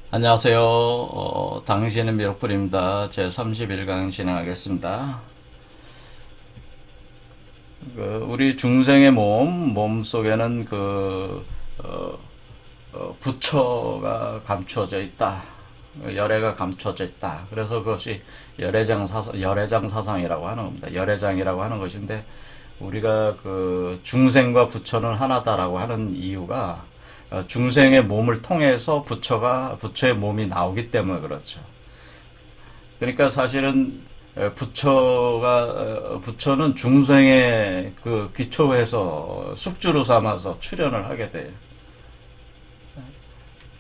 안녕하세요. 당신의 미륵불입니다. 제 31강 진행하겠습니다. 우리 중생의 몸 속에는 부처가 감추어져 있다. 열애가 감춰져 있다. 그래서 그것이 열애장 사상이라고 하는 겁니다. 열애장이라고 하는 것인데, 우리가 중생과 부처는 하나다라고 하는 이유가 중생의 몸을 통해서 부처의 몸이 나오기 때문에 그렇죠. 그러니까 사실은 부처는 중생의 기초에서 숙주로 삼아서 출현을 하게 돼요.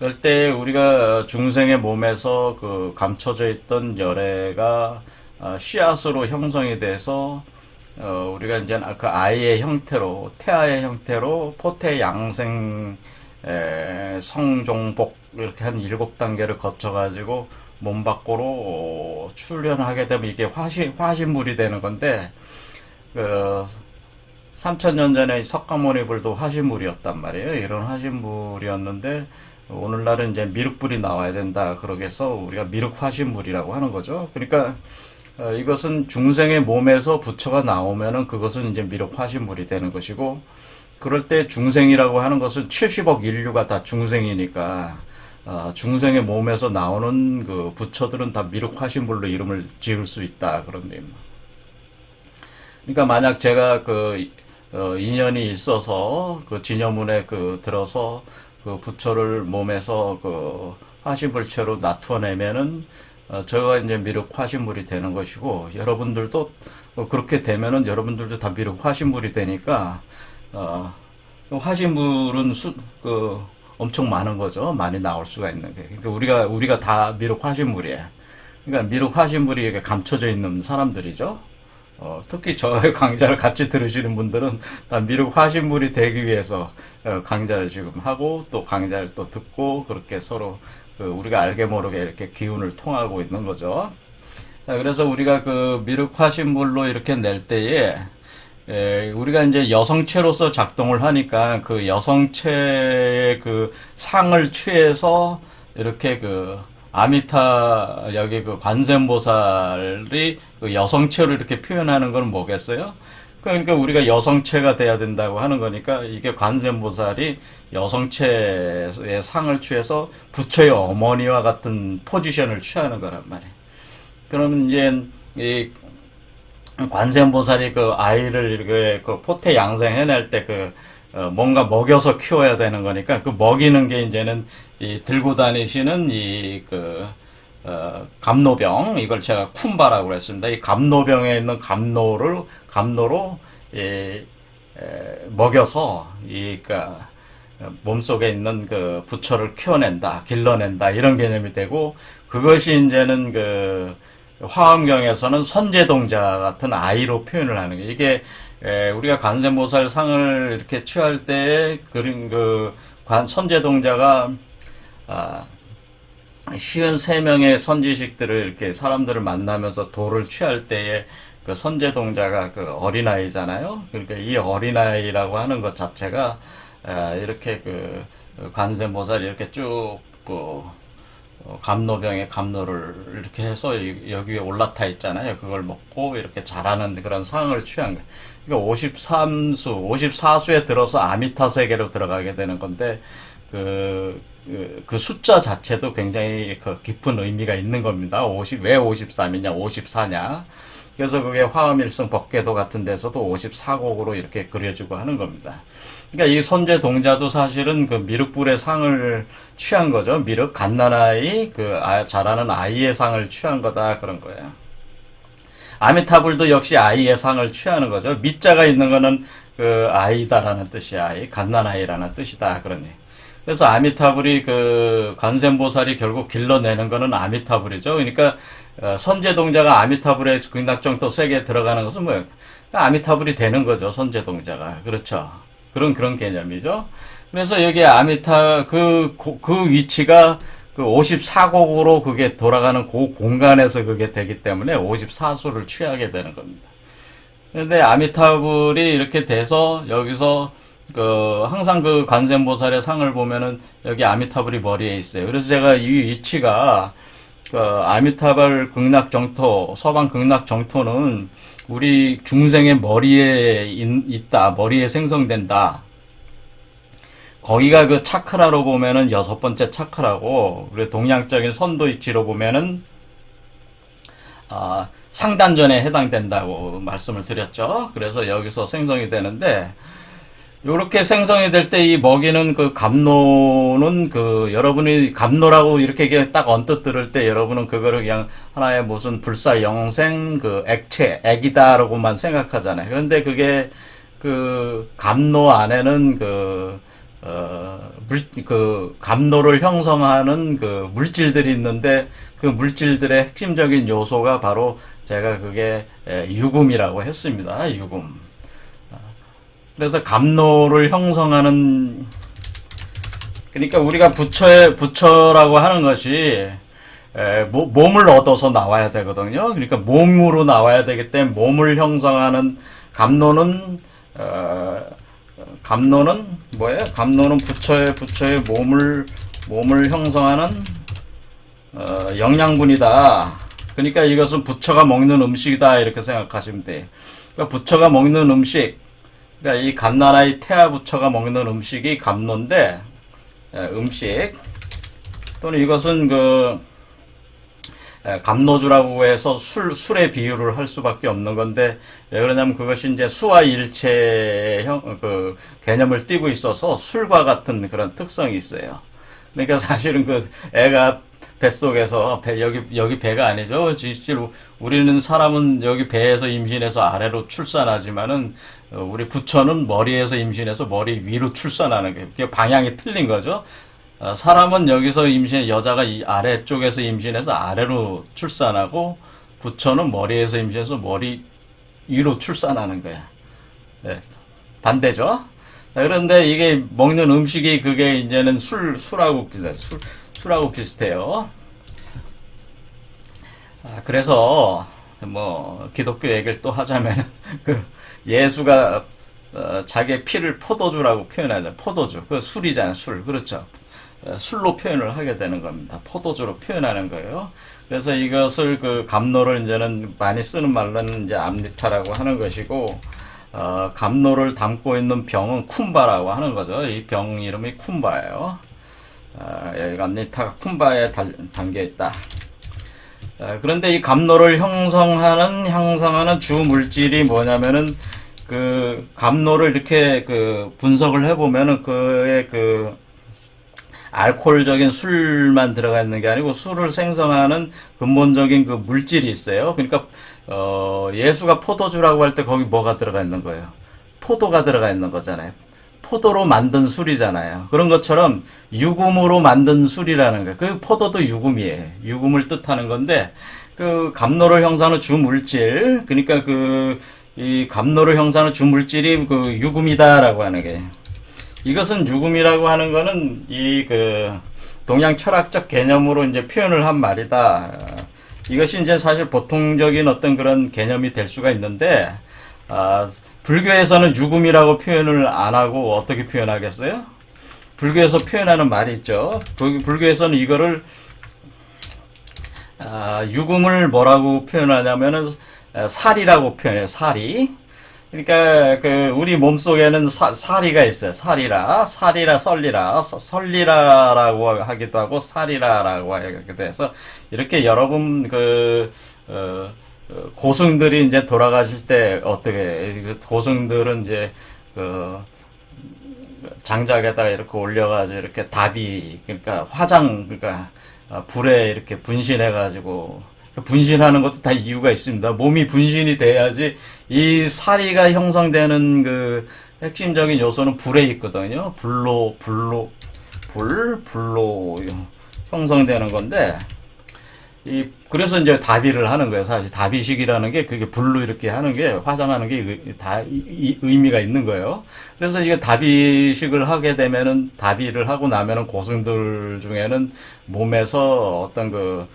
그럴 때 우리가 중생의 몸에서 감춰져 있던 열애가 씨앗으로 형성이 돼서 우리가 이제 그 아이의 형태로, 태아의 형태로 포태 양생 성종복 이렇게 한 7단계를 거쳐가지고 몸 밖으로 출현하게 되면 이게 화신물이 되는 건데, 3000년 전에 석가모니불도 화신물이었단 말이에요. 이런 화신물이었는데 오늘날은 이제 미륵불이 나와야 된다. 그러겠어 우리가 미륵화신물이라고 하는 거죠. 그러니까 이것은 중생의 몸에서 부처가 나오면은 그것은 이제 미륵화신물이 되는 것이고, 그럴 때 중생이라고 하는 것은 70억 인류가 다 중생이니까 중생의 몸에서 나오는 부처들은 다 미륵화신물로 이름을 지을 수 있다. 그런 의미입니다. 그러니까 만약 제가 인연이 있어서 진여문에 들어서 부처를 몸에서 화신물체로 나타내면은 저가 이제 미륵화신물이 되는 것이고, 여러분들도 그렇게 되면은 여러분들도 다 미륵화신물이 되니까 화신물은 엄청 많은 거죠. 많이 나올 수가 있는 게. 그러니까 우리가 다 미륵화신물이에요. 그러니까 미륵화신물이 이렇게 감춰져 있는 사람들이죠. 특히 저의 강좌를 같이 들으시는 분들은 다 미륵화신물이 되기 위해서 강좌를 지금 하고 또 강좌를 또 듣고, 그렇게 서로 우리가 알게 모르게 이렇게 기운을 통하고 있는 거죠. 자, 그래서 우리가 미륵화신물로 이렇게 낼 때에 우리가 이제 여성체로서 작동을 하니까 여성체의 상을 취해서 이렇게 여기 관세음보살이 여성체로 이렇게 표현하는 건 뭐겠어요? 그러니까 우리가 여성체가 돼야 된다고 하는 거니까, 이게 관세음보살이 여성체의 상을 취해서 부처의 어머니와 같은 포지션을 취하는 거란 말이에요. 그러면 이제 이 관세음보살이 아이를 이렇게 포태 양생해낼 때 뭔가 먹여서 키워야 되는 거니까, 먹이는 게 이제는 들고 다니시는 감노병, 이걸 제가 쿤바라고 그랬습니다. 이 감노병에 있는 감노로 먹여서 몸속에 있는 부처를 키워낸다, 길러낸다, 이런 개념이 되고, 그것이 이제는 화엄경에서는 선제동자 같은 아이로 표현을 하는 거예요. 이게 우리가 관세음보살 상을 이렇게 취할 때 그린 선제동자가 53명의 선지식들을 이렇게 사람들을 만나면서 도를 취할 때에 선제동자가 어린아이잖아요. 그러니까 이 어린아이라고 하는 것 자체가 이렇게 관세음보살이 이렇게 쭉 감노병의 감노를 이렇게 해서 여기 위에 올라타 있잖아요. 그걸 먹고 이렇게 자라는 그런 상을 취한 거예요. 그러니까 54수에 들어서 아미타 세계로 들어가게 되는 건데, 그 숫자 자체도 굉장히 깊은 의미가 있는 겁니다. 왜 53이냐, 54냐. 그래서 그게 화엄일성 법궤도 같은 데서도 54곡으로 이렇게 그려지고 하는 겁니다. 그러니까 이 선제 동자도 사실은 미륵불의 상을 취한 거죠. 미륵, 갓난아이, 자라는 아이의 상을 취한 거다, 그런 거예요. 아미타불도 역시 아이의 상을 취하는 거죠. 미자가 있는 거는 아이다라는 뜻이야. 아이, 갓난아이라는 뜻이다, 그러니. 그래서 아미타불이 관세음보살이 결국 길러내는 거는 아미타불이죠. 그러니까 선제동자가 아미타불의 극락정토 세계에 들어가는 것은 뭐예요? 아미타불이 되는 거죠. 선제동자가. 그렇죠. 그런 개념이죠. 그래서 여기 그 위치가 54곡으로 그게 돌아가는 그 공간에서 그게 되기 때문에 54수를 취하게 되는 겁니다. 그런데 아미타불이 이렇게 돼서 여기서 항상 그 관세음보살의 상을 보면은 여기 아미타불이 머리에 있어요. 그래서 제가 이 위치가 아미타불 극락정토, 서방 극락정토는 우리 중생의 머리에 있다, 머리에 생성된다. 거기가 그 차크라로 보면은 6번째 차크라고, 그리고 동양적인 선도 위치로 보면은 상단전에 해당된다고 말씀을 드렸죠. 그래서 여기서 생성이 되는데, 요렇게 생성이 될 때 이 먹이는 그 감노는 여러분이 감노라고 이렇게 딱 언뜻 들을 때 여러분은 그거를 그냥 하나의 무슨 불사 영생 액체, 액이다라고만 생각하잖아요. 그런데 그게 감노 안에는 감노를 형성하는 물질들이 있는데 그 물질들의 핵심적인 요소가 바로 제가 그게 유금이라고 했습니다. 유금. 그래서 감노를 형성하는, 그러니까 우리가 부처라고 하는 것이 몸을 얻어서 나와야 되거든요. 그러니까 몸으로 나와야 되기 때문에 몸을 형성하는 감노는 뭐예요? 감노는 부처의 몸을 형성하는 영양분이다. 그러니까 이것은 부처가 먹는 음식이다 이렇게 생각하시면 돼요. 그러니까 부처가 먹는 음식, 그러니까 이 감나라의 태아 부처가 먹는 음식이 감노인데, 음식 또는 이것은 감노주라고 해서 술의 비유를 할 수밖에 없는 건데, 왜 그러냐면 그것이 이제 수와 일체형 개념을 띠고 있어서 술과 같은 그런 특성이 있어요. 그러니까 사실은 애가 뱃속에서 여기 배가 아니죠. 실제로 우리는 사람은 여기 배에서 임신해서 아래로 출산하지만은 우리 부처는 머리에서 임신해서 머리 위로 출산하는 게 그게 방향이 틀린 거죠. 사람은 여기서 여자가 이 아래쪽에서 임신해서 아래로 출산하고 부처는 머리에서 임신해서 머리 위로 출산하는 거야. 네, 반대죠. 그런데 이게 먹는 음식이 그게 이제는 술하고 비슷해. 술하고 비슷해요. 그래서 기독교 얘기를 또 하자면 예수가 자기의 피를 포도주라고 표현하죠. 포도주. 술이잖아요. 술. 그렇죠. 술로 표현을 하게 되는 겁니다. 포도주로 표현하는 거예요. 그래서 이것을 감노를 이제는 많이 쓰는 말로는 이제 암리타라고 하는 것이고, 감노를 담고 있는 병은 쿤바라고 하는 거죠. 이 병 이름이 쿤바예요. 여기가 암리타가 쿤바에 담겨 있다. 그런데 이 감노를 형성하는 주 물질이 뭐냐면은 감노를 이렇게 분석을 해보면은 그의 알코올적인 술만 들어가 있는 게 아니고 술을 생성하는 근본적인 물질이 있어요. 그러니까 예수가 포도주라고 할 때 거기 뭐가 들어가 있는 거예요? 포도가 들어가 있는 거잖아요. 포도로 만든 술이잖아요. 그런 것처럼 유금으로 만든 술이라는 거예요. 포도도 유금이에요. 유금을 뜻하는 건데 감노를 형성하는 주 물질, 그러니까 이 감노를 형성하는 주 물질이 유금이다라고 하는 게, 이것은 유금이라고 하는 거는 동양 철학적 개념으로 이제 표현을 한 말이다. 이것이 이제 사실 보통적인 어떤 그런 개념이 될 수가 있는데, 불교에서는 유금이라고 표현을 안 하고 어떻게 표현하겠어요? 불교에서 표현하는 말이 있죠. 불교에서는 이거를 유금을 뭐라고 표현하냐면은 살이라고 표현해요. 살이. 그러니까 우리 몸속에는 살이가 있어요. 설리라라고 하기도 하고 살이라라고 하기도 해서 이렇게 여러분 고승들이 이제 돌아가실 때 어떻게 고승들은 이제 장작에다가 이렇게 올려가지고 이렇게 답이, 그러니까 그러니까 불에 이렇게 분신해가지고, 분신하는 것도 다 이유가 있습니다. 몸이 분신이 돼야지 이 사리가 형성되는 핵심적인 요소는 불에 있거든요. 불로 형성되는 건데, 그래서 이제 다비를 하는 거예요. 사실 다비식이라는 게 그게 불로 이렇게 하는 게, 화장하는 게 다 의미가 있는 거예요. 그래서 이게 다비식을 하게 되면은, 다비를 하고 나면은 고승들 중에는 몸에서 어떤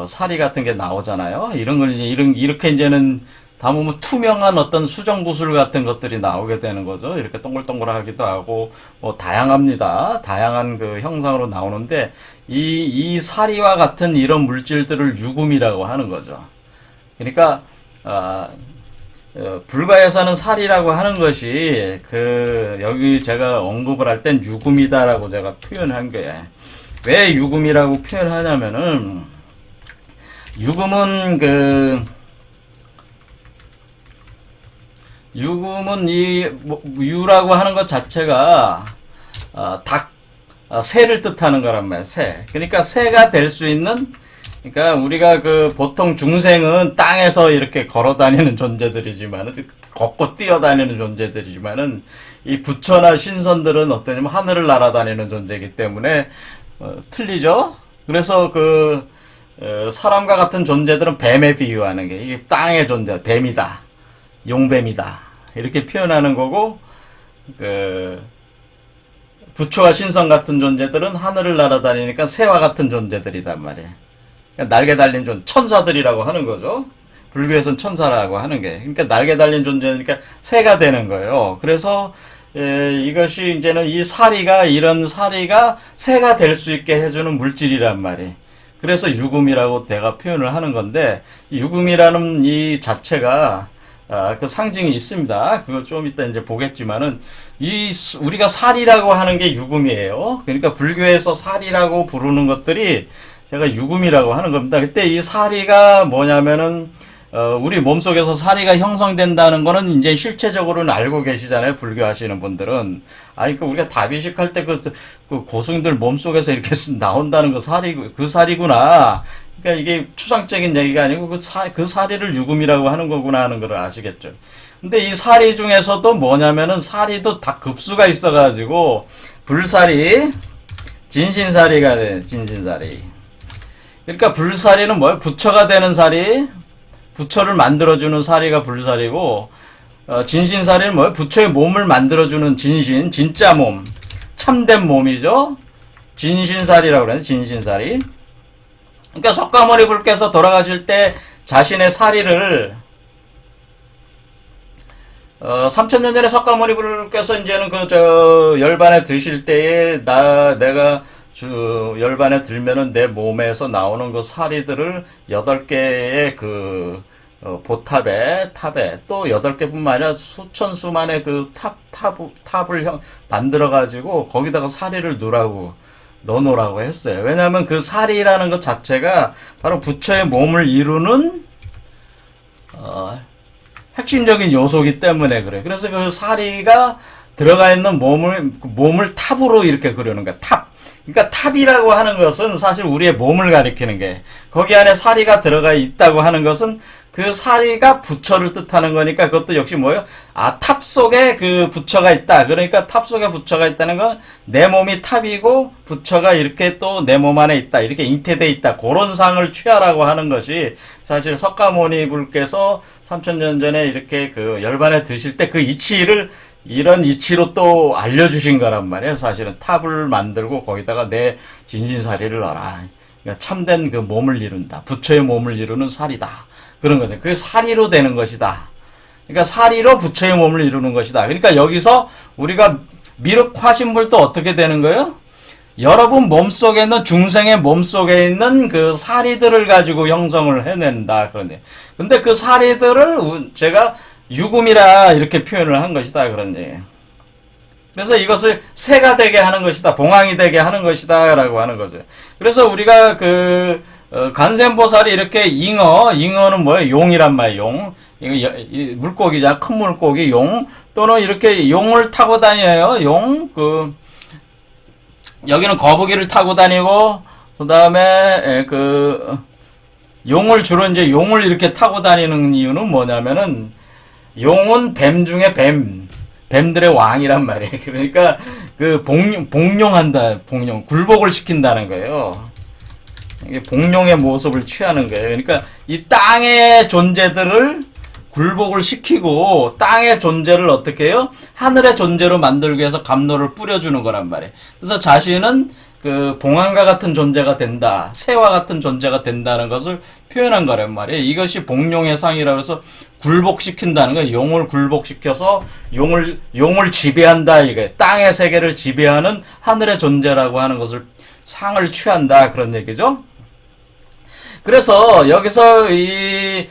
사리 같은 게 나오잖아요. 이런 걸 이렇게 이제는 담으면 투명한 어떤 수정구슬 같은 것들이 나오게 되는 거죠. 이렇게 동글동글하기도 하고, 뭐, 다양합니다. 다양한 그 형상으로 나오는데, 이 사리와 같은 이런 물질들을 유금이라고 하는 거죠. 그러니까, 불가에서는 사리라고 하는 것이, 여기 제가 언급을 할 땐 유금이다라고 제가 표현한 거예요. 왜 유금이라고 표현하냐면은, 유금은 유라고 하는 것 자체가, 새를 뜻하는 거란 말이에요, 새. 그러니까 새가 될 수 있는, 그러니까 우리가 보통 중생은 땅에서 이렇게 걸어 다니는 존재들이지만은, 걷고 뛰어다니는 존재들이지만은, 이 부처나 신선들은 어떠냐면 하늘을 날아다니는 존재이기 때문에, 틀리죠? 그래서 사람과 같은 존재들은 뱀에 비유하는 게, 이게 땅의 존재, 뱀이다. 용뱀이다. 이렇게 표현하는 거고, 부처와 신선 같은 존재들은 하늘을 날아다니니까 새와 같은 존재들이단 말이에요. 그러니까 날개 달린 천사들이라고 하는 거죠. 불교에서는 천사라고 하는 게. 그러니까 날개 달린 존재니까 새가 되는 거예요. 그래서, 이것이 이제는 이런 사리가 새가 될 수 있게 해주는 물질이란 말이에요. 그래서 유금이라고 내가 표현을 하는 건데, 유금이라는 이 자체가, 그 상징이 있습니다. 그걸 좀 이따 이제 보겠지만은, 우리가 사리라고 하는 게 유금이에요. 그러니까 불교에서 사리라고 부르는 것들이 제가 유금이라고 하는 겁니다. 그때 이 사리가 뭐냐면은, 우리 몸속에서 사리가 형성된다는 거는 이제 실체적으로는 알고 계시잖아요. 불교 하시는 분들은. 우리가 다비식 할 때 그 고승들 몸속에서 이렇게 나온다는 그 사리구나. 그러니까 이게 추상적인 얘기가 아니고 그 사리를 유금이라고 하는 거구나 하는 걸 아시겠죠. 근데 이 사리 중에서도 뭐냐면은 사리도 다 급수가 있어가지고 불사리, 진신사리가 돼, 진신사리. 그러니까 불사리는 뭐예요? 부처가 되는 사리, 부처를 만들어주는 사리가 불사리고, 진신사리는 뭐예요? 부처의 몸을 만들어주는 진신, 진짜 몸, 참된 몸이죠? 진신사리라고 그러는데, 진신사리. 그러니까 석가모니 불께서 돌아가실 때 자신의 사리를 3000년 전에 석가모니 불께서 이제는 열반에 드실 때에 내가 열반에 들면은 내 몸에서 나오는 그 사리들을 8개의 보탑에 또 8개뿐만 아니라 수천 수만의 탑을 만들어 가지고 거기다가 사리를 넣어놓으라고 했어요. 왜냐하면 그 사리라는 것 자체가 바로 부처의 몸을 이루는 핵심적인 요소이기 때문에 그래. 그래서 그 사리가 들어가 있는 몸을 탑으로 이렇게 그려는 거야. 탑. 그러니까 탑이라고 하는 것은 사실 우리의 몸을 가리키는 게, 거기 안에 사리가 들어가 있다고 하는 것은 그 사리가 부처를 뜻하는 거니까 그것도 역시 뭐예요? 탑 속에 그 부처가 있다. 그러니까 탑 속에 부처가 있다는 건 내 몸이 탑이고 부처가 이렇게 또 내 몸 안에 있다. 이렇게 잉태돼 있다. 그런 상을 취하라고 하는 것이 사실 석가모니 불께서 3000년 전에 이렇게 열반에 드실 때 그 이치를 이런 이치로 또 알려주신 거란 말이에요. 사실은 탑을 만들고 거기다가 내 진신사리를 넣어라. 그러니까 참된 그 몸을 이룬다. 부처의 몸을 이루는 사리다. 그런 거죠. 그게 사리로 되는 것이다. 그러니까 사리로 부처의 몸을 이루는 것이다. 그러니까 여기서 우리가 미륵화신불도 어떻게 되는 거예요? 여러분 몸속에 있는, 중생의 몸속에 있는 그 사리들을 가지고 형성을 해낸다. 그런데 근데 그 사리들을 제가 유금이라 이렇게 표현을 한 것이다. 그런 얘기예요. 그래서 이것을 새가 되게 하는 것이다. 봉황이 되게 하는 것이다. 라고 하는 거죠. 그래서 우리가 관세음보살이 이렇게 잉어는 뭐예요? 용이란 말이에요. 용. 물고기자, 큰 물고기, 용. 또는 이렇게 용을 타고 다녀요. 용. 여기는 거북이를 타고 다니고, 그 다음에, 용을 주로 이제 용을 이렇게 타고 다니는 이유는 뭐냐면은, 용은 뱀 중에 뱀들의 왕이란 말이에요. 그러니까, 복용한다, 굴복을 시킨다는 거예요. 이게 복용의 모습을 취하는 거예요. 그러니까, 이 땅의 존재들을 굴복을 시키고, 땅의 존재를 어떻게 해요? 하늘의 존재로 만들기 위해서 감로를 뿌려주는 거란 말이에요. 그래서 자신은 그 봉황과 같은 존재가 된다, 새와 같은 존재가 된다는 것을 표현한 거란 말이에요. 이것이 복룡의 상이라고 해서 굴복시킨다는 거예요. 용을 굴복시켜서 용을 지배한다, 이게 땅의 세계를 지배하는 하늘의 존재라고 하는 것을 상을 취한다, 그런 얘기죠. 그래서 여기서 이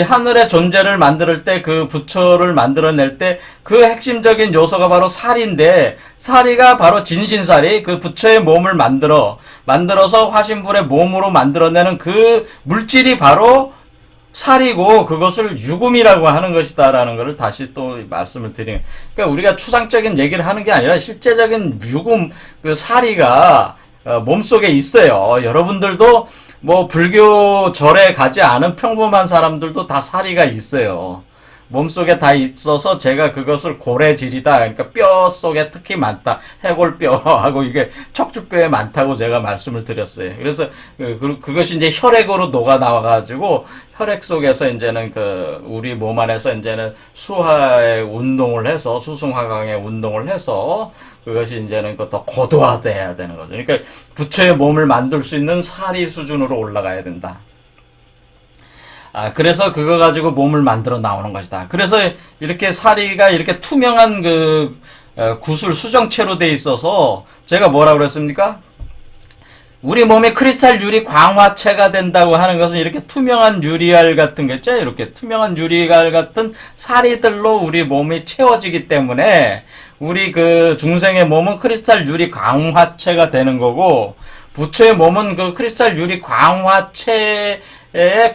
하늘의 존재를 만들 때, 그 부처를 만들어낼 때 그 핵심적인 요소가 바로 사리인데, 사리가 바로 진신사리, 그 부처의 몸을 만들어서 화신불의 몸으로 만들어내는 그 물질이 바로 사리고, 그것을 유금이라고 하는 것이다라는 것을 다시 또 말씀을 드리는. 그러니까 우리가 추상적인 얘기를 하는 게 아니라 실제적인 유금, 그 사리가 몸속에 있어요. 여러분들도 뭐 불교 절에 가지 않은 평범한 사람들도 다 사리가 있어요. 몸속에 다 있어서 제가 그것을 고래질이다, 그러니까 뼈 속에 특히 많다, 해골뼈하고 이게 척추뼈에 많다고 제가 말씀을 드렸어요. 그래서 그것이 이제 혈액으로 녹아 나와가지고 혈액 속에서 이제는 그 우리 몸 안에서 이제는 수하의 운동을 해서, 수승화강의 운동을 해서 그것이 이제는 더 고도화돼야 되는 거죠. 그러니까 부처의 몸을 만들 수 있는 사리 수준으로 올라가야 된다. 그래서 그거 가지고 몸을 만들어 나오는 것이다. 그래서 이렇게 사리가 이렇게 투명한 그 구슬 수정체로 돼 있어서 제가 뭐라고 그랬습니까? 우리 몸이 크리스탈 유리 광화체가 된다고 하는 것은 이렇게 투명한 유리알 같은 거 있죠? 이렇게 투명한 유리알 같은 사리들로 우리 몸이 채워지기 때문에 우리 그 중생의 몸은 크리스탈 유리 광화체가 되는 거고, 부처의 몸은 그 크리스탈 유리 광화체의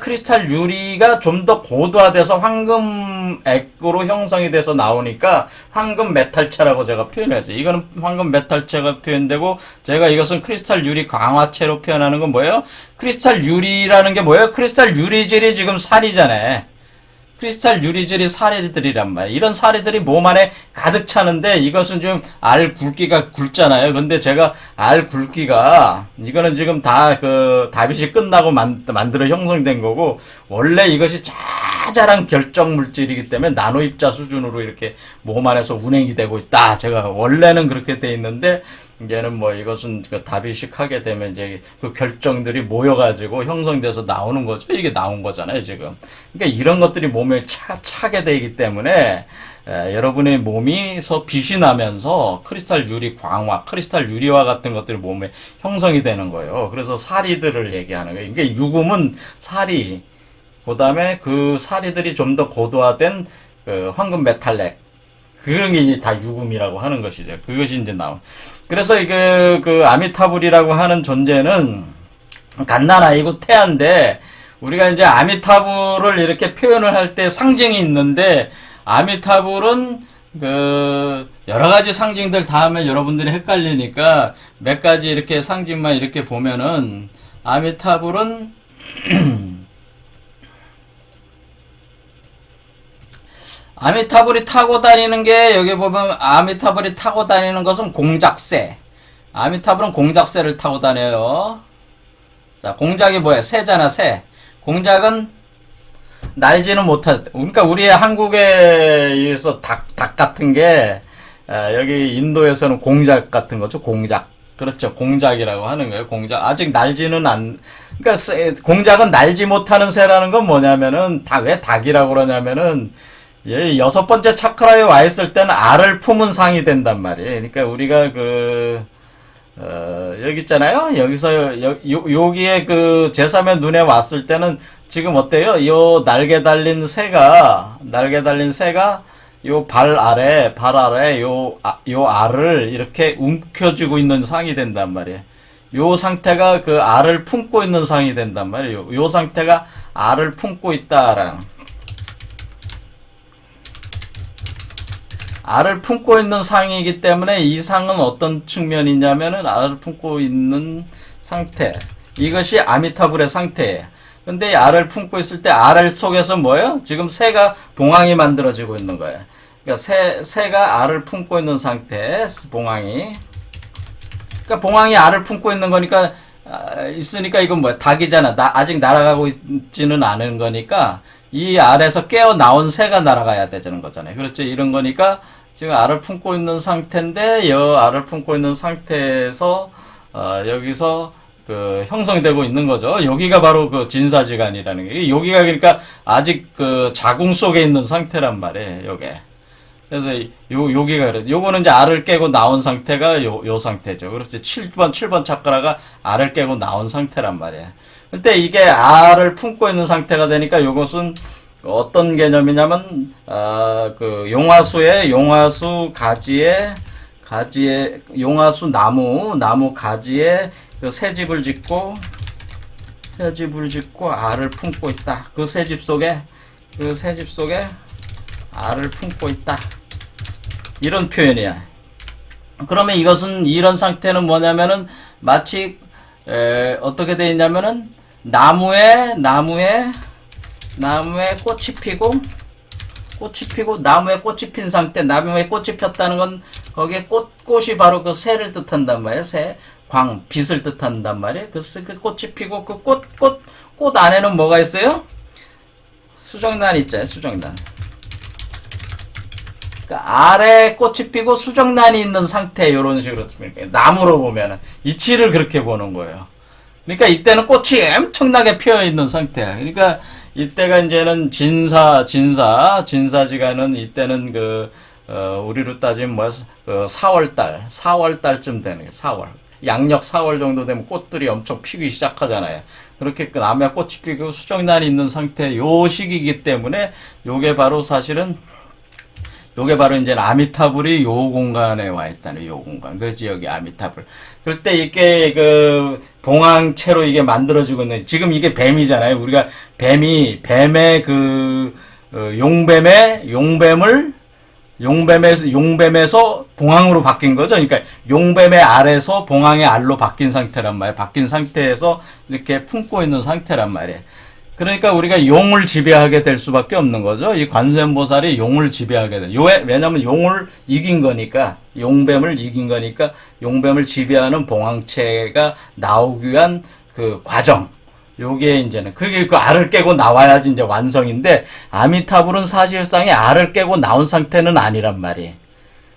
크리스탈 유리가 좀 더 고도화돼서 황금액으로 형성이 돼서 나오니까 황금 메탈체라고 제가 표현했죠. 이거는 황금 메탈체가 표현되고, 제가 이것은 크리스탈 유리 광화체로 표현하는 건 뭐예요? 크리스탈 유리라는 게 뭐예요? 크리스탈 유리질이 지금 살이잖아요. 크리스탈 유리질이 사리들이란 말이에요. 이런 사리들이 몸 안에 가득 차는데, 이것은 좀 알 굵기가 굵잖아요. 근데 제가 알 굵기가, 이거는 지금 다 다빗이 끝나고 만들어 형성된 거고, 원래 이것이 자잘한 결정 물질이기 때문에 나노 입자 수준으로 이렇게 몸 안에서 운행이 되고 있다. 제가 원래는 그렇게 돼 있는데, 이제는 뭐 이것은 다비식하게 되면 이제 그 결정들이 모여가지고 형성돼서 나오는 거죠. 이게 나온 거잖아요, 지금. 그러니까 이런 것들이 몸에 차게 되기 때문에 여러분의 몸이서 빛이 나면서 크리스탈 유리 광화, 크리스탈 유리화 같은 것들이 몸에 형성이 되는 거예요. 그래서 사리들을 얘기하는 거예요. 그러니까 유금은 사리, 그 다음에 그 사리들이 좀 더 고도화된 그 황금 메탈렉, 그런 게 이제 다 유금이라고 하는 것이죠. 그것이 이제 나온. 그래서 그 아미타불이라고 하는 존재는 갓난아이고 태아인데, 우리가 이제 아미타불을 이렇게 표현을 할 때 상징이 있는데, 아미타불은 여러 가지 상징들 다 하면 여러분들이 헷갈리니까 몇 가지 이렇게 상징만 이렇게 보면은, 아미타불은 아미타불이 타고 다니는 게, 여기 보면 아미타불이 타고 다니는 것은 공작새. 아미타불은 공작새를 타고 다녀요. 자, 공작이 뭐야? 새잖아, 새. 공작은 날지는 못하. 그러니까 우리 한국에서 닭 같은 게, 여기 인도에서는 공작 같은 거죠. 공작. 그렇죠. 공작이라고 하는 거예요. 공작. 아직 날지는 그러니까 공작은 날지 못하는 새라는 건 뭐냐면은, 왜 닭이라고 그러냐면은, 예, 6번째 차크라에 와 있을 때는 알을 품은 상이 된단 말이에요. 그러니까 우리가 여기 있잖아요. 여기서, 여기에 제3의 눈에 왔을 때는 지금 어때요? 날개 달린 새가, 요 발 아래, 요 알을 이렇게 움켜쥐고 있는 상이 된단 말이에요. 요 상태가 그 알을 품고 있는 상이 된단 말이에요. 요 상태가 알을 품고 있다라는. 알을 품고 있는 상이기 때문에 이 상은 어떤 측면이냐면은 알을 품고 있는 상태. 이것이 아미타불의 상태예요. 근데 알을 품고 있을 때 알 속에서 뭐예요? 지금 새가 봉황이 만들어지고 있는 거예요. 그러니까 새가 알을 품고 있는 상태, 봉황이. 그러니까 봉황이 알을 품고 있는 거니까, 있으니까 이건 뭐야? 닭이잖아. 아직 날아가고 있지는 않은 거니까, 이 알에서 깨어 나온 새가 날아가야 되는 거잖아요. 그렇죠? 이런 거니까 지금 알을 품고 있는 상태인데, 알을 품고 있는 상태에서 여기서 그 형성되고 있는 거죠. 여기가 바로 그 진사지간이라는 게, 여기가 그러니까 아직 그 자궁 속에 있는 상태란 말이에요. 요게. 그래서 여기가 그래. 요거는 이제 알을 깨고 나온 상태가 요 상태죠. 그래서 7번 차크라가 알을 깨고 나온 상태란 말이에요. 근데 이게 알을 품고 있는 상태가 되니까 요것은 어떤 개념이냐면, 그 용화수 가지에 용화수 나무 가지에 그 새집을 짓고 알을 품고 있다. 그 새집 속에 알을 품고 있다. 이런 표현이야. 그러면 이런 상태는 뭐냐면은 마치 어떻게 되어 있냐면은 나무에 꽃이 피고 나무에 꽃이 핀 상태, 나무에 꽃이 폈다는 건 거기에 꽃이 바로 그 새를 뜻한단 말이에요. 빛을 뜻한단 말이에요. 그 꽃이 피고 그 꽃 안에는 뭐가 있어요? 수정란 있잖아요. 수정란. 그러니까 아래 꽃이 피고 수정란이 있는 상태, 이런 식으로 씁니다. 나무로 보면은 이치를 그렇게 보는 거예요. 그러니까 이때는 꽃이 엄청나게 피어 있는 상태야. 그러니까 이때가 이제는 진사지간은 이때는 우리로 따지면 그 4월달쯤 되는 게 4월. 양력 4월 정도 되면 꽃들이 엄청 피기 시작하잖아요. 그렇게 그 나무에 꽃이 피고 수정란이 있는 상태, 요 시기이기 때문에 요게 바로 이제 아미타불이 요 공간에 와 있다는, 요 공간. 그렇지, 여기 아미타불. 그럴 때 이게 그 봉황체로 이게 만들어지고 있는, 지금 이게 뱀이잖아요. 우리가 뱀의 용뱀에서 봉황으로 바뀐 거죠. 그러니까 용뱀의 알에서 봉황의 알로 바뀐 상태란 말이에요. 바뀐 상태에서 이렇게 품고 있는 상태란 말이에요. 그러니까 우리가 용을 지배하게 될 수밖에 없는 거죠. 이 관세음보살이 용을 지배하게 돼. 왜냐면 용을 이긴 거니까, 용뱀을 이긴 거니까, 용뱀을 지배하는 봉황체가 나오기 위한 그 과정. 요게 이제는, 그게 그 알을 깨고 나와야지 이제 완성인데, 아미타불은 사실상의 알을 깨고 나온 상태는 아니란 말이에요.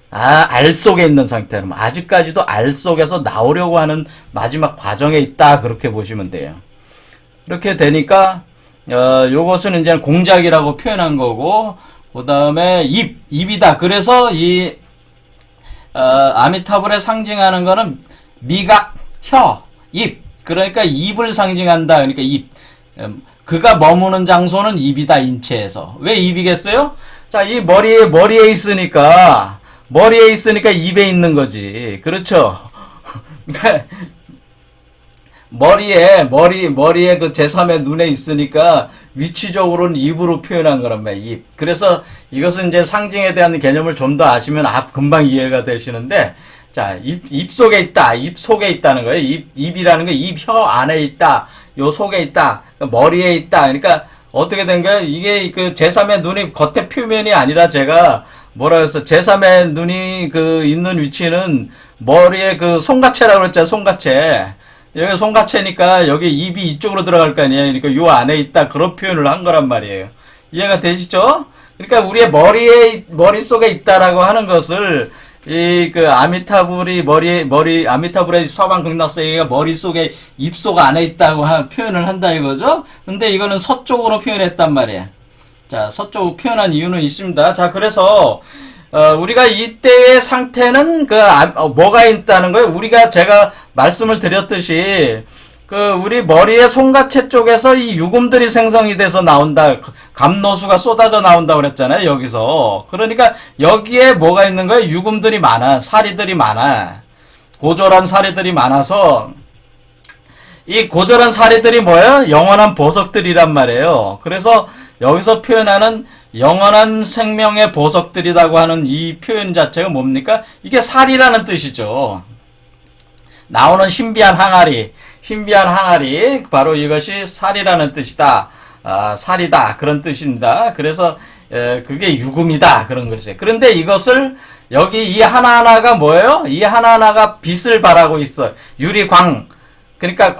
알 속에 있는 상태는, 아직까지도 알 속에서 나오려고 하는 마지막 과정에 있다. 그렇게 보시면 돼요. 이렇게 되니까 요것은 이제 공작이라고 표현한 거고, 그 다음에 입이다. 그래서 아미타불에 상징하는 거는 미각, 혀, 입. 그러니까 입을 상징한다. 그러니까 입. 그가 머무는 장소는 입이다. 인체에서. 왜 입이겠어요? 자, 이 머리에 있으니까 입에 있는 거지. 그렇죠? 머리에 그 제3의 눈에 있으니까 위치적으로는 입으로 표현한 거란 말이에요. 입. 그래서 이것은 이제 상징에 대한 개념을 좀 더 아시면 금방 이해가 되시는데, 자, 입 속에 있다. 입 속에 있다는 거예요. 입이라는 거, 입 혀 안에 있다. 요 속에 있다. 머리에 있다. 그러니까 어떻게 된 거예요? 이게 그 제3의 눈이 겉에 표면이 아니라, 제가 뭐라 해서 제3의 눈이 있는 위치는 머리에 송가채라고 그랬잖아요. 송가채. 여기 송가채니까 여기 입이 이쪽으로 들어갈 거 아니에요. 그러니까 요 안에 있다. 그런 표현을 한 거란 말이에요. 이해가 되시죠? 그러니까 우리의 머릿속에 있다라고 하는 것을, 아미타불의 서방 극락세계가 머릿속에, 입속 안에 있다고 표현을 한다 이거죠? 근데 이거는 서쪽으로 표현했단 말이에요. 자, 서쪽으로 표현한 이유는 있습니다. 자, 그래서, 우리가 이때의 상태는 뭐가 있다는 거예요? 제가 말씀을 드렸듯이, 우리 머리의 송가채 쪽에서 이 유금들이 생성이 돼서 나온다. 감노수가 쏟아져 나온다 그랬잖아요, 여기서. 그러니까 여기에 뭐가 있는 거예요? 유금들이 많아. 사리들이 많아. 고졸한 사리들이 많아서, 이 고졸한 사리들이 뭐예요? 영원한 보석들이란 말이에요. 그래서 여기서 표현하는 영원한 생명의 보석들이라고 하는 이 표현 자체가 뭡니까? 이게 살이라는 뜻이죠. 나오는 신비한 항아리, 바로 이것이 살이라는 뜻이다. 살이다. 그런 뜻입니다. 그래서 그게 유금이다. 그런 것이에요. 그런데 이것을 여기 이 하나하나가 뭐예요? 이 하나하나가 빛을 발하고 있어요. 유리광, 그러니까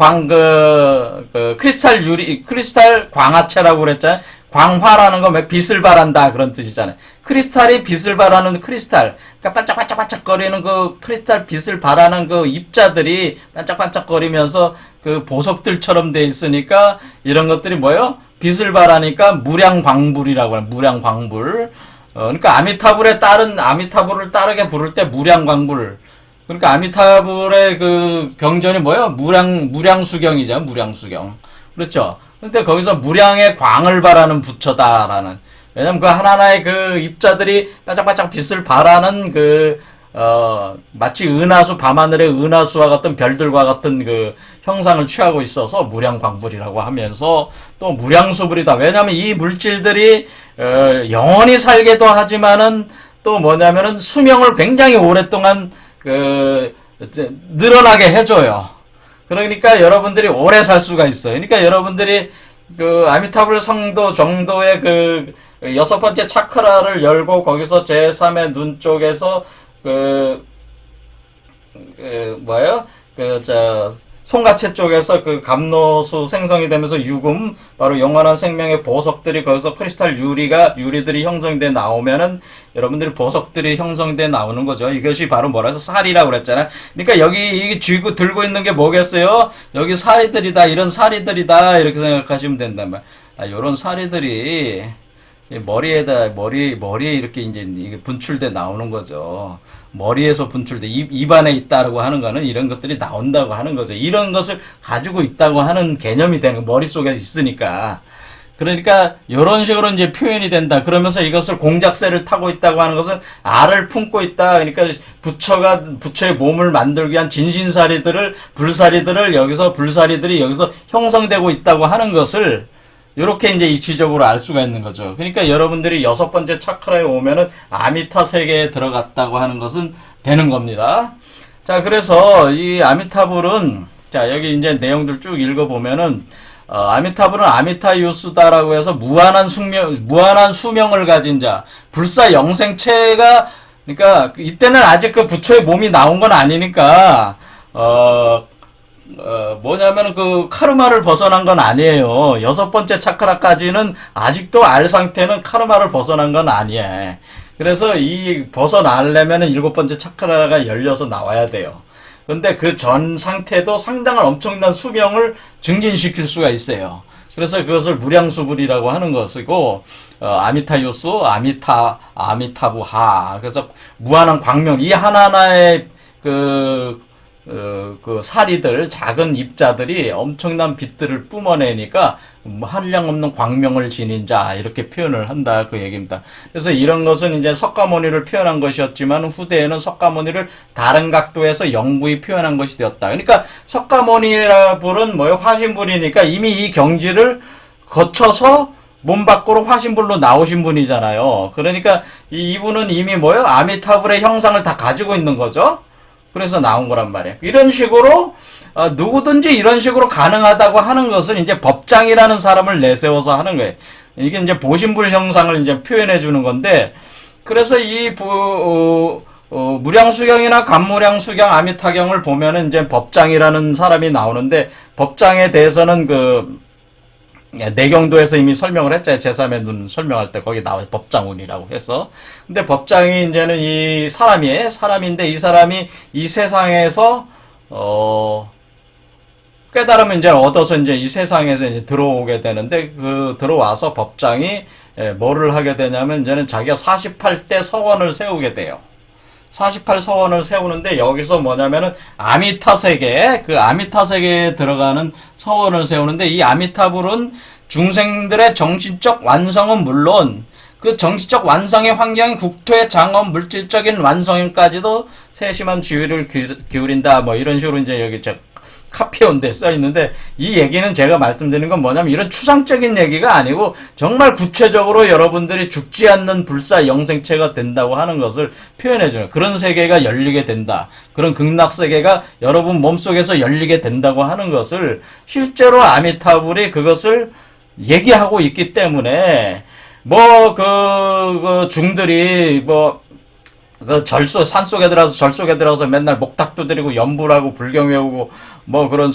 크리스탈 크리스탈 광화체라고 그랬잖아요. 광화라는 거 빛을 발한다 그런 뜻이잖아요. 크리스탈이 빛을 발하는 크리스탈, 그러니까 반짝반짝반짝거리는 그 크리스탈 빛을 발하는 그 입자들이 반짝반짝거리면서 그 보석들처럼 돼 있으니까 이런 것들이 뭐예요? 빛을 발하니까 무량광불이라고 해요. 무량광불. 그러니까 아미타불을 따르게 부를 때 무량광불. 그러니까 아미타불의 그 경전이 뭐예요? 무량수경이죠. 무량수경. 그렇죠. 근데 거기서 무량의 광을 발하는 부처다라는. 왜냐면 그 하나하나의 그 입자들이 반짝반짝 빛을 발하는 마치 밤하늘의 은하수와 같은 별들과 같은 그 형상을 취하고 있어서 무량광불이라고 하면서 또 무량수불이다. 왜냐면 이 물질들이, 영원히 살게도 하지만은 또 뭐냐면은 수명을 굉장히 오랫동안 늘어나게 해줘요. 그러니까 여러분들이 오래 살 수가 있어요. 그러니까 여러분들이 아미타불 성도 정도의 여섯 번째 차크라를 열고 거기서 제3의 눈 쪽에서 송가체 쪽에서 감노수 생성이 되면서 유금, 바로 영원한 생명의 보석들이 거기서 크리스탈 유리들이 형성돼 나오면은 여러분들이 보석들이 형성돼 나오는 거죠. 이것이 바로 뭐라 해서 살이라고 그랬잖아요. 그러니까 여기 이 쥐고 들고 있는 게 뭐겠어요? 여기 살이들이다, 이런 살이들이다, 이렇게 생각하시면 된단 말이에요. 요런 살이들이 머리에 이렇게 이게 분출돼 나오는 거죠. 머리에서 분출돼 입안에 있다라고 하는 거는 이런 것들이 나온다고 하는 거죠. 이런 것을 가지고 있다고 하는 개념이 되는 거, 머릿속에 있으니까. 그러니까 이런 식으로 이제 표현이 된다. 그러면서 이것을 공작새를 타고 있다고 하는 것은 알을 품고 있다. 그러니까 부처의 몸을 만들기 위한 불사리들이 여기서 형성되고 있다고 하는 것을 요렇게 이제 이치적으로 알 수가 있는 거죠. 그러니까 여러분들이 여섯 번째 차크라에 오면은 아미타 세계에 들어갔다고 하는 것은 되는 겁니다. 자, 그래서 이 아미타불은, 자, 여기 이제 내용들 쭉 읽어보면은, 아미타불은 아미타유수다라고 해서 무한한 수명을 가진 자, 불사 영생체가, 그러니까 이때는 아직 부처의 몸이 나온 건 아니니까, 뭐냐면 카르마를 벗어난 건 아니에요. 여섯 번째 차크라까지는 아직도 알 상태는 카르마를 벗어난 건 아니에요. 그래서 벗어나려면은 일곱 번째 차크라가 열려서 나와야 돼요. 근데 그 전 상태도 상당한 엄청난 수명을 증진시킬 수가 있어요. 그래서 그것을 무량수불이라고 하는 것이고, 아미타유수, 아미타부하. 그래서 무한한 광명, 이 하나하나의 사리들, 작은 입자들이 엄청난 빛들을 뿜어내니까 한량없는 광명을 지닌 자, 이렇게 표현을 한다, 그 얘기입니다. 그래서 이런 것은 이제 석가모니를 표현한 것이었지만 후대에는 석가모니를 다른 각도에서 영구히 표현한 것이 되었다. 그러니까 석가모니라 불은 화신불이니까 이미 이 경지를 거쳐서 몸 밖으로 화신불로 나오신 분이잖아요. 그러니까 이분은 이미 아미타불의 형상을 다 가지고 있는 거죠. 그래서 나온 거란 말이에요. 이런 식으로 누구든지 이런 식으로 가능하다고 하는 것은 이제 법장이라는 사람을 내세워서 하는 거예요. 이게 이제 보신불 형상을 이제 표현해 주는 건데, 그래서 이 무량수경이나 간무량수경, 아미타경을 보면은 이제 법장이라는 사람이 나오는데, 법장에 대해서는 내경도에서 이미 설명을 했잖아요. 제3의 눈 설명할 때 거기 나와요. 법장운이라고 해서. 근데 법장이 이제는 이 사람인데 이 사람이 이 세상에서, 깨달음을 이제 얻어서 이제 이 세상에서 이제 들어오게 되는데, 들어와서 법장이 뭐를 하게 되냐면 이제는 자기가 48대 서원을 세우게 돼요. 48서원을 세우는데 여기서 뭐냐면은 아미타 세계에 들어가는 서원을 세우는데, 이 아미타불은 중생들의 정신적 완성은 물론 그 정신적 완성의 환경인 국토의 장엄 물질적인 완성까지도 세심한 주의를 기울인다. 이런 식으로 이제 여기 카피온데 써 있는데, 이 얘기는 제가 말씀드리는 건 뭐냐면 이런 추상적인 얘기가 아니고 정말 구체적으로 여러분들이 죽지 않는 불사 영생체가 된다고 하는 것을 표현해주는, 그런 세계가 열리게 된다, 그런 극락 세계가 여러분 몸속에서 열리게 된다고 하는 것을 실제로 아미타불이 그것을 얘기하고 있기 때문에 중들이 그 산속에 들어가서 절속에 들어가서 맨날 목탁 두드리고 연불하고 불경 외우고 뭐 그런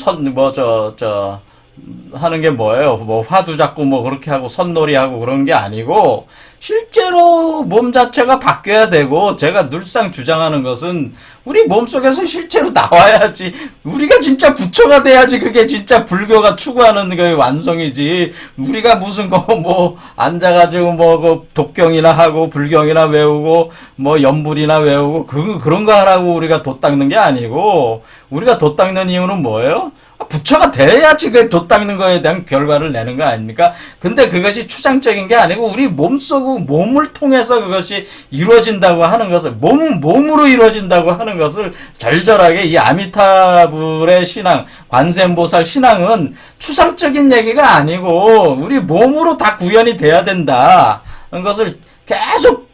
하는 게 뭐예요? 뭐 화두 잡고 뭐 그렇게 하고 선놀이 하고 그런 게 아니고 실제로 몸 자체가 바뀌어야 되고, 제가 늘상 주장하는 것은 우리 몸속에서 실제로 나와야지, 우리가 진짜 부처가 돼야지 그게 진짜 불교가 추구하는 그 완성이지. 우리가 무슨 거 뭐 앉아가지고 뭐 그 독경이나 하고 불경이나 외우고 뭐 연불이나 외우고 그런 거 하라고 우리가 돛 닦는 게 아니고, 우리가 돛 닦는 이유는 뭐예요? 부처가 돼야지 그 돛 닦는 거에 대한 결과를 내는 거 아닙니까? 근데 그것이 추상적인 게 아니고 우리 몸을 통해서 그것이 이루어진다고 하는 것을, 몸으로 이루어진다고 하는 것을 절절하게 이 아미타불의 신앙, 관세음보살 신앙은 추상적인 얘기가 아니고 우리 몸으로 다 구현이 돼야 된다. 는 것을 계속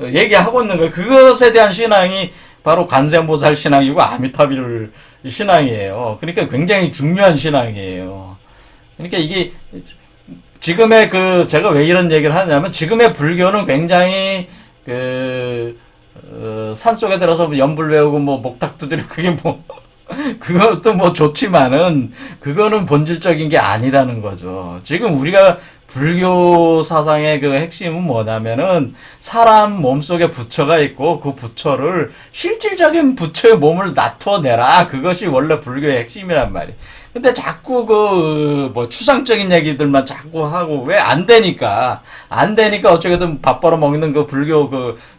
얘기하고 있는 거예요. 그것에 대한 신앙이 바로 관세음보살 신앙이고 아미타불 신앙이에요. 그러니까 굉장히 중요한 신앙이에요. 그러니까 이게 지금의 제가 왜 이런 얘기를 하냐면, 지금의 불교는 굉장히 산속에 들어서 연불 외우고 뭐 목탁 두드리고 그게 뭐 그것도 뭐 좋지만은 그거는 본질적인 게 아니라는 거죠. 지금 우리가 불교 사상의 그 핵심은 뭐냐면은 사람 몸속에 부처가 있고 그 부처를 실질적인 부처의 몸을 나타내라. 그것이 원래 불교의 핵심이란 말이에요. 근데 자꾸 뭐 추상적인 얘기들만 자꾸 하고, 왜 안 되니까 어떻게든 밥 벌어 먹는 그 불교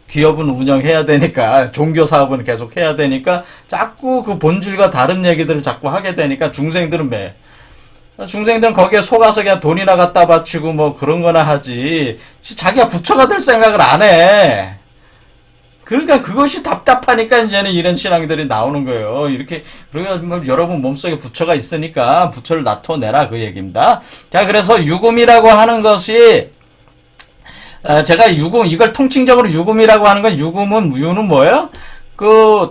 기업은 운영해야 되니까, 종교 사업은 계속 해야 되니까 자꾸 그 본질과 다른 얘기들을 자꾸 하게 되니까 중생들은 거기에 속아서 그냥 돈이나 갖다 바치고 뭐 그런 거나 하지, 자기가 부처가 될 생각을 안 해. 그러니까 그것이 답답하니까 이제는 이런 신앙들이 나오는 거예요. 이렇게, 그러면 여러분 몸속에 부처가 있으니까 부처를 나타내라, 그 얘기입니다. 자, 그래서 유금이라고 하는 것이, 제가 이걸 통칭적으로 유금이라고 하는 건, 유는 뭐예요?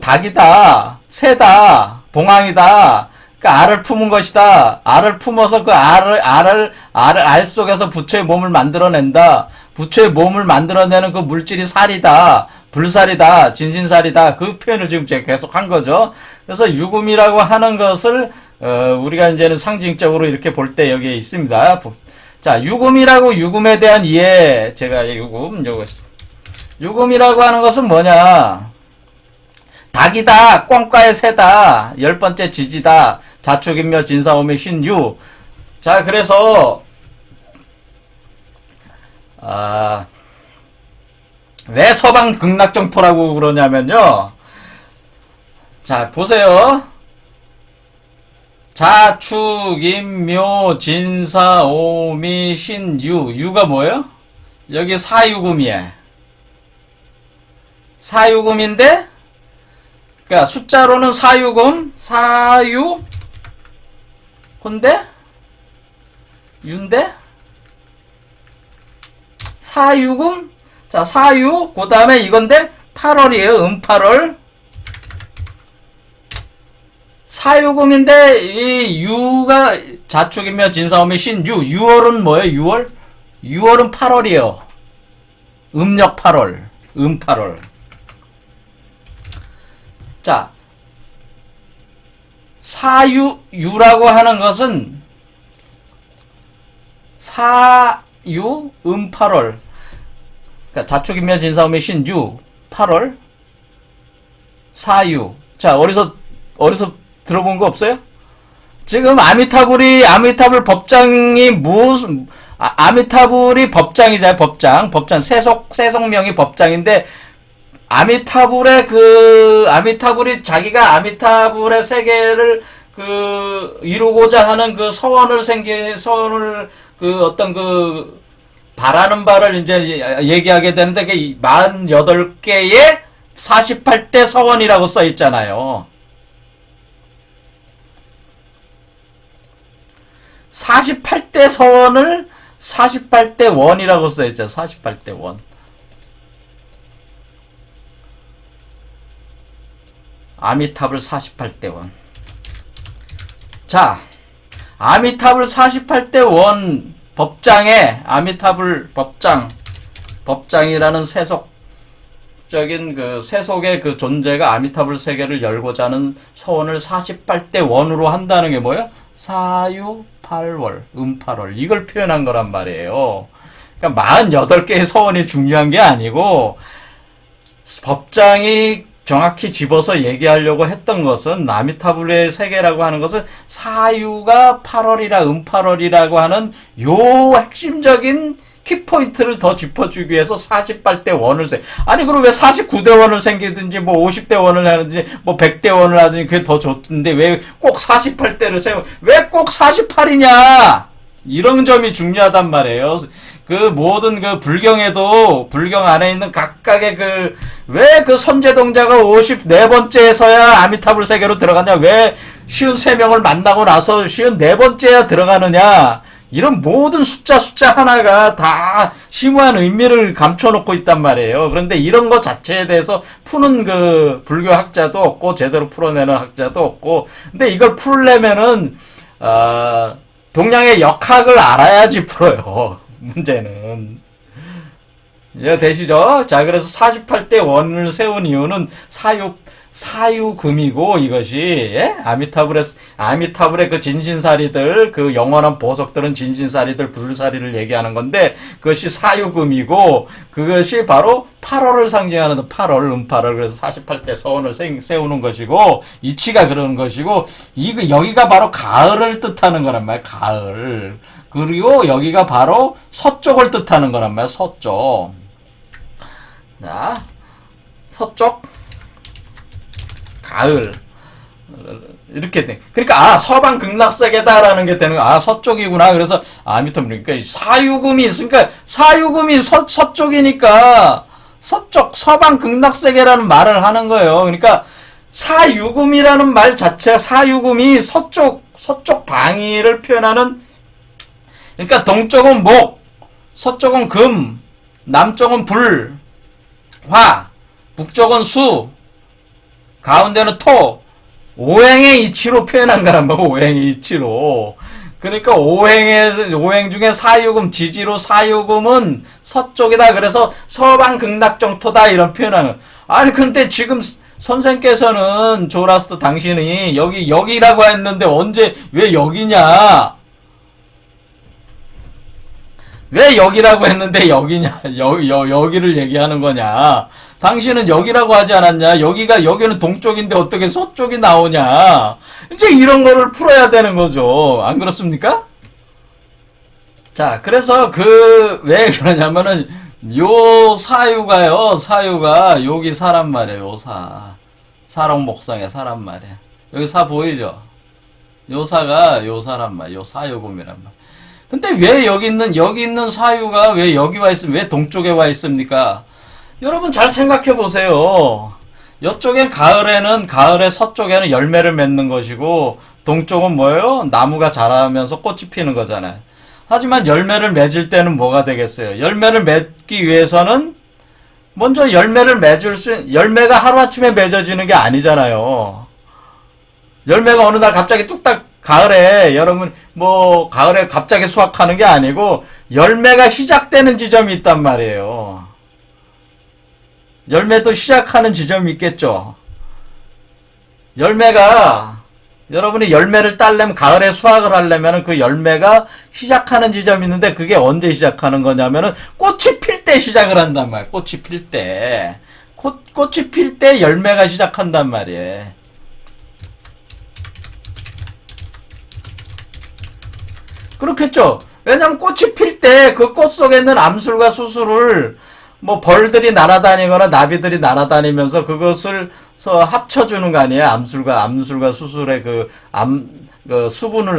닭이다, 새다, 봉황이다, 알을 품은 것이다. 알을 품어서 그 알 속에서 부처의 몸을 만들어낸다. 부처의 몸을 만들어내는 그 물질이 살이다. 불살이다. 진신살이다. 그 표현을 지금 제가 계속 한 거죠. 그래서 유금이라고 하는 것을, 우리가 이제는 상징적으로 이렇게 볼 때 여기에 있습니다. 자, 유금에 대한 이해. 제가 유금이라고 하는 것은 뭐냐? 닭이다, 꽝과의 새다, 10번째 지지다, 자축인묘 진사오미 신유. 자, 그래서 왜 서방 극락정토라고 그러냐면요. 자, 보세요. 자축인묘 진사오미 신유. 유가 뭐예요? 여기 사유금이에요. 사유금인데, 그러니까 숫자로는 근데 윤데 사유금. 자, 그 다음에 이건데 8월이에요. 8월. 사유금인데 이 유가 자축이며 진사오미 신유. 6월은 뭐예요? 6월은 8월이에요. 음력 8월. 8월. 자, 유라고 하는 것은 사유 8월. 그러니까 자축인묘 진사오미 신유 8월 사유. 자, 어디서 들어본 거 없어요? 지금 아미타불 법장이 아미타불이 법장이잖아요. 법장 세속명이 법장인데, 아미타불이 자기가 아미타불의 세계를 이루고자 하는 서원을 바라는 바를 이제 얘기하게 되는데, 48개의 48대 서원이라고 써 있잖아요. 48대 서원을 48대 원이라고 써 있죠. 48대 원. 아미타불 48대 원. 자, 아미타불 48대 원 법장에 아미타불 법장이라는 세속 적인 그 세속의 그 존재가 아미타불 세계를 열고자 하는 서원을 48대 원으로 한다는 게 뭐예요? 사유팔월, 음팔월. 이걸 표현한 거란 말이에요. 그러니까 48개의 서원이 중요한 게 아니고, 법장이 정확히 집어서 얘기하려고 했던 것은, 아미타불의 세계라고 하는 것은 사유가 8월이라 음팔월이라고 하는 요 핵심적인 키포인트를 더 짚어주기 위해서 48대 원을 아니, 그럼 왜 49대 원을 생기든지, 뭐 50대 원을 하든지, 뭐 100대 원을 하든지, 그게 더 좋던데, 왜 꼭 48대를 왜 꼭 48이냐? 이런 점이 중요하단 말이에요. 그 모든 그 불경에도, 불경 안에 있는 각각의 왜 그 선제동자가 54번째에서야 아미타불 세계로 들어가냐? 왜 53명을 만나고 나서 54번째야 들어가느냐? 이런 모든 숫자 하나가 다 심오한 의미를 감춰놓고 있단 말이에요. 그런데 이런 것 자체에 대해서 푸는 그 불교 학자도 없고, 제대로 풀어내는 학자도 없고, 근데 이걸 풀려면은, 동양의 역학을 알아야지 풀어요. 문제는. 이해되시죠? 자, 그래서 48대 원을 세운 이유는 사유금이고, 이것이, 예? 아미타불의 그 진신사리들, 그 영원한 보석들은 진신사리들, 불사리를 얘기하는 건데, 그것이 사유금이고, 그것이 바로 8월을 상징하는 8월, 음팔월, 그래서 48대 서원을 세우는 것이고, 이치가 그러는 것이고, 여기가 바로 가을을 뜻하는 거란 말이에요, 가을. 그리고 여기가 바로 서쪽을 뜻하는 거란 말이에요, 서쪽. 자, 서쪽. 가을. 이렇게 돼. 그러니까, 서방 극락세계다라는 게 되는 거. 서쪽이구나. 그래서, 아미타불. 그러니까, 사유금이 있으니까, 사유금이 서쪽이니까, 서방 극락세계라는 말을 하는 거예요. 그러니까, 사유금이라는 말 자체가, 사유금이 서쪽 방위를 표현하는, 그러니까, 동쪽은 목, 서쪽은 금, 남쪽은 불, 화, 북쪽은 수, 가운데는 토, 오행의 이치로 표현한 거란 말이야, 오행의 이치로. 그러니까 오행 중에 사유금, 지지로 사유금은 서쪽이다. 그래서 서방 극락정토다. 이런 표현하는. 아니, 근데 지금 선생께서는 조라스트 당신이 여기라고 했는데 언제, 왜 여기냐? 왜 여기라고 했는데 여기냐? 여기를 얘기하는 거냐? 당신은 여기라고 하지 않았냐? 여기는 동쪽인데 어떻게 서쪽이 나오냐? 이제 이런 거를 풀어야 되는 거죠. 안 그렇습니까? 자, 그래서 왜 그러냐면은, 사유가 여기 사람 말이에요, 사롱 목상의 사람 말이에요. 여기 사 보이죠? 사가 사람 말, 사유금이란 말. 근데 왜 여기 있는 사유가 왜 여기 와 왜 동쪽에 와 있습니까? 여러분 잘 생각해 보세요. 이쪽엔 가을의 서쪽에는 열매를 맺는 것이고, 동쪽은 뭐예요? 나무가 자라면서 꽃이 피는 거잖아요. 하지만 열매를 맺을 때는 뭐가 되겠어요? 열매를 맺기 위해서는, 먼저 열매가 하루아침에 맺어지는 게 아니잖아요. 열매가 어느 날 갑자기 뚝딱, 가을에 갑자기 수확하는 게 아니고, 열매가 시작되는 지점이 있단 말이에요. 열매도 시작하는 지점이 있겠죠. 여러분이 열매를 따려면, 가을에 수확을 하려면 그 열매가 시작하는 지점이 있는데, 그게 언제 시작하는 거냐면은, 꽃이 필 때 시작을 한단 말이에요. 꽃이 필 때. 꽃이 필 때 열매가 시작한단 말이에요. 그렇겠죠. 왜냐면 꽃이 필 때 그 꽃 속에 있는 암술과 수술을 벌들이 날아다니거나 나비들이 날아다니면서 그것을 합쳐주는 거 아니에요? 암술과 수술의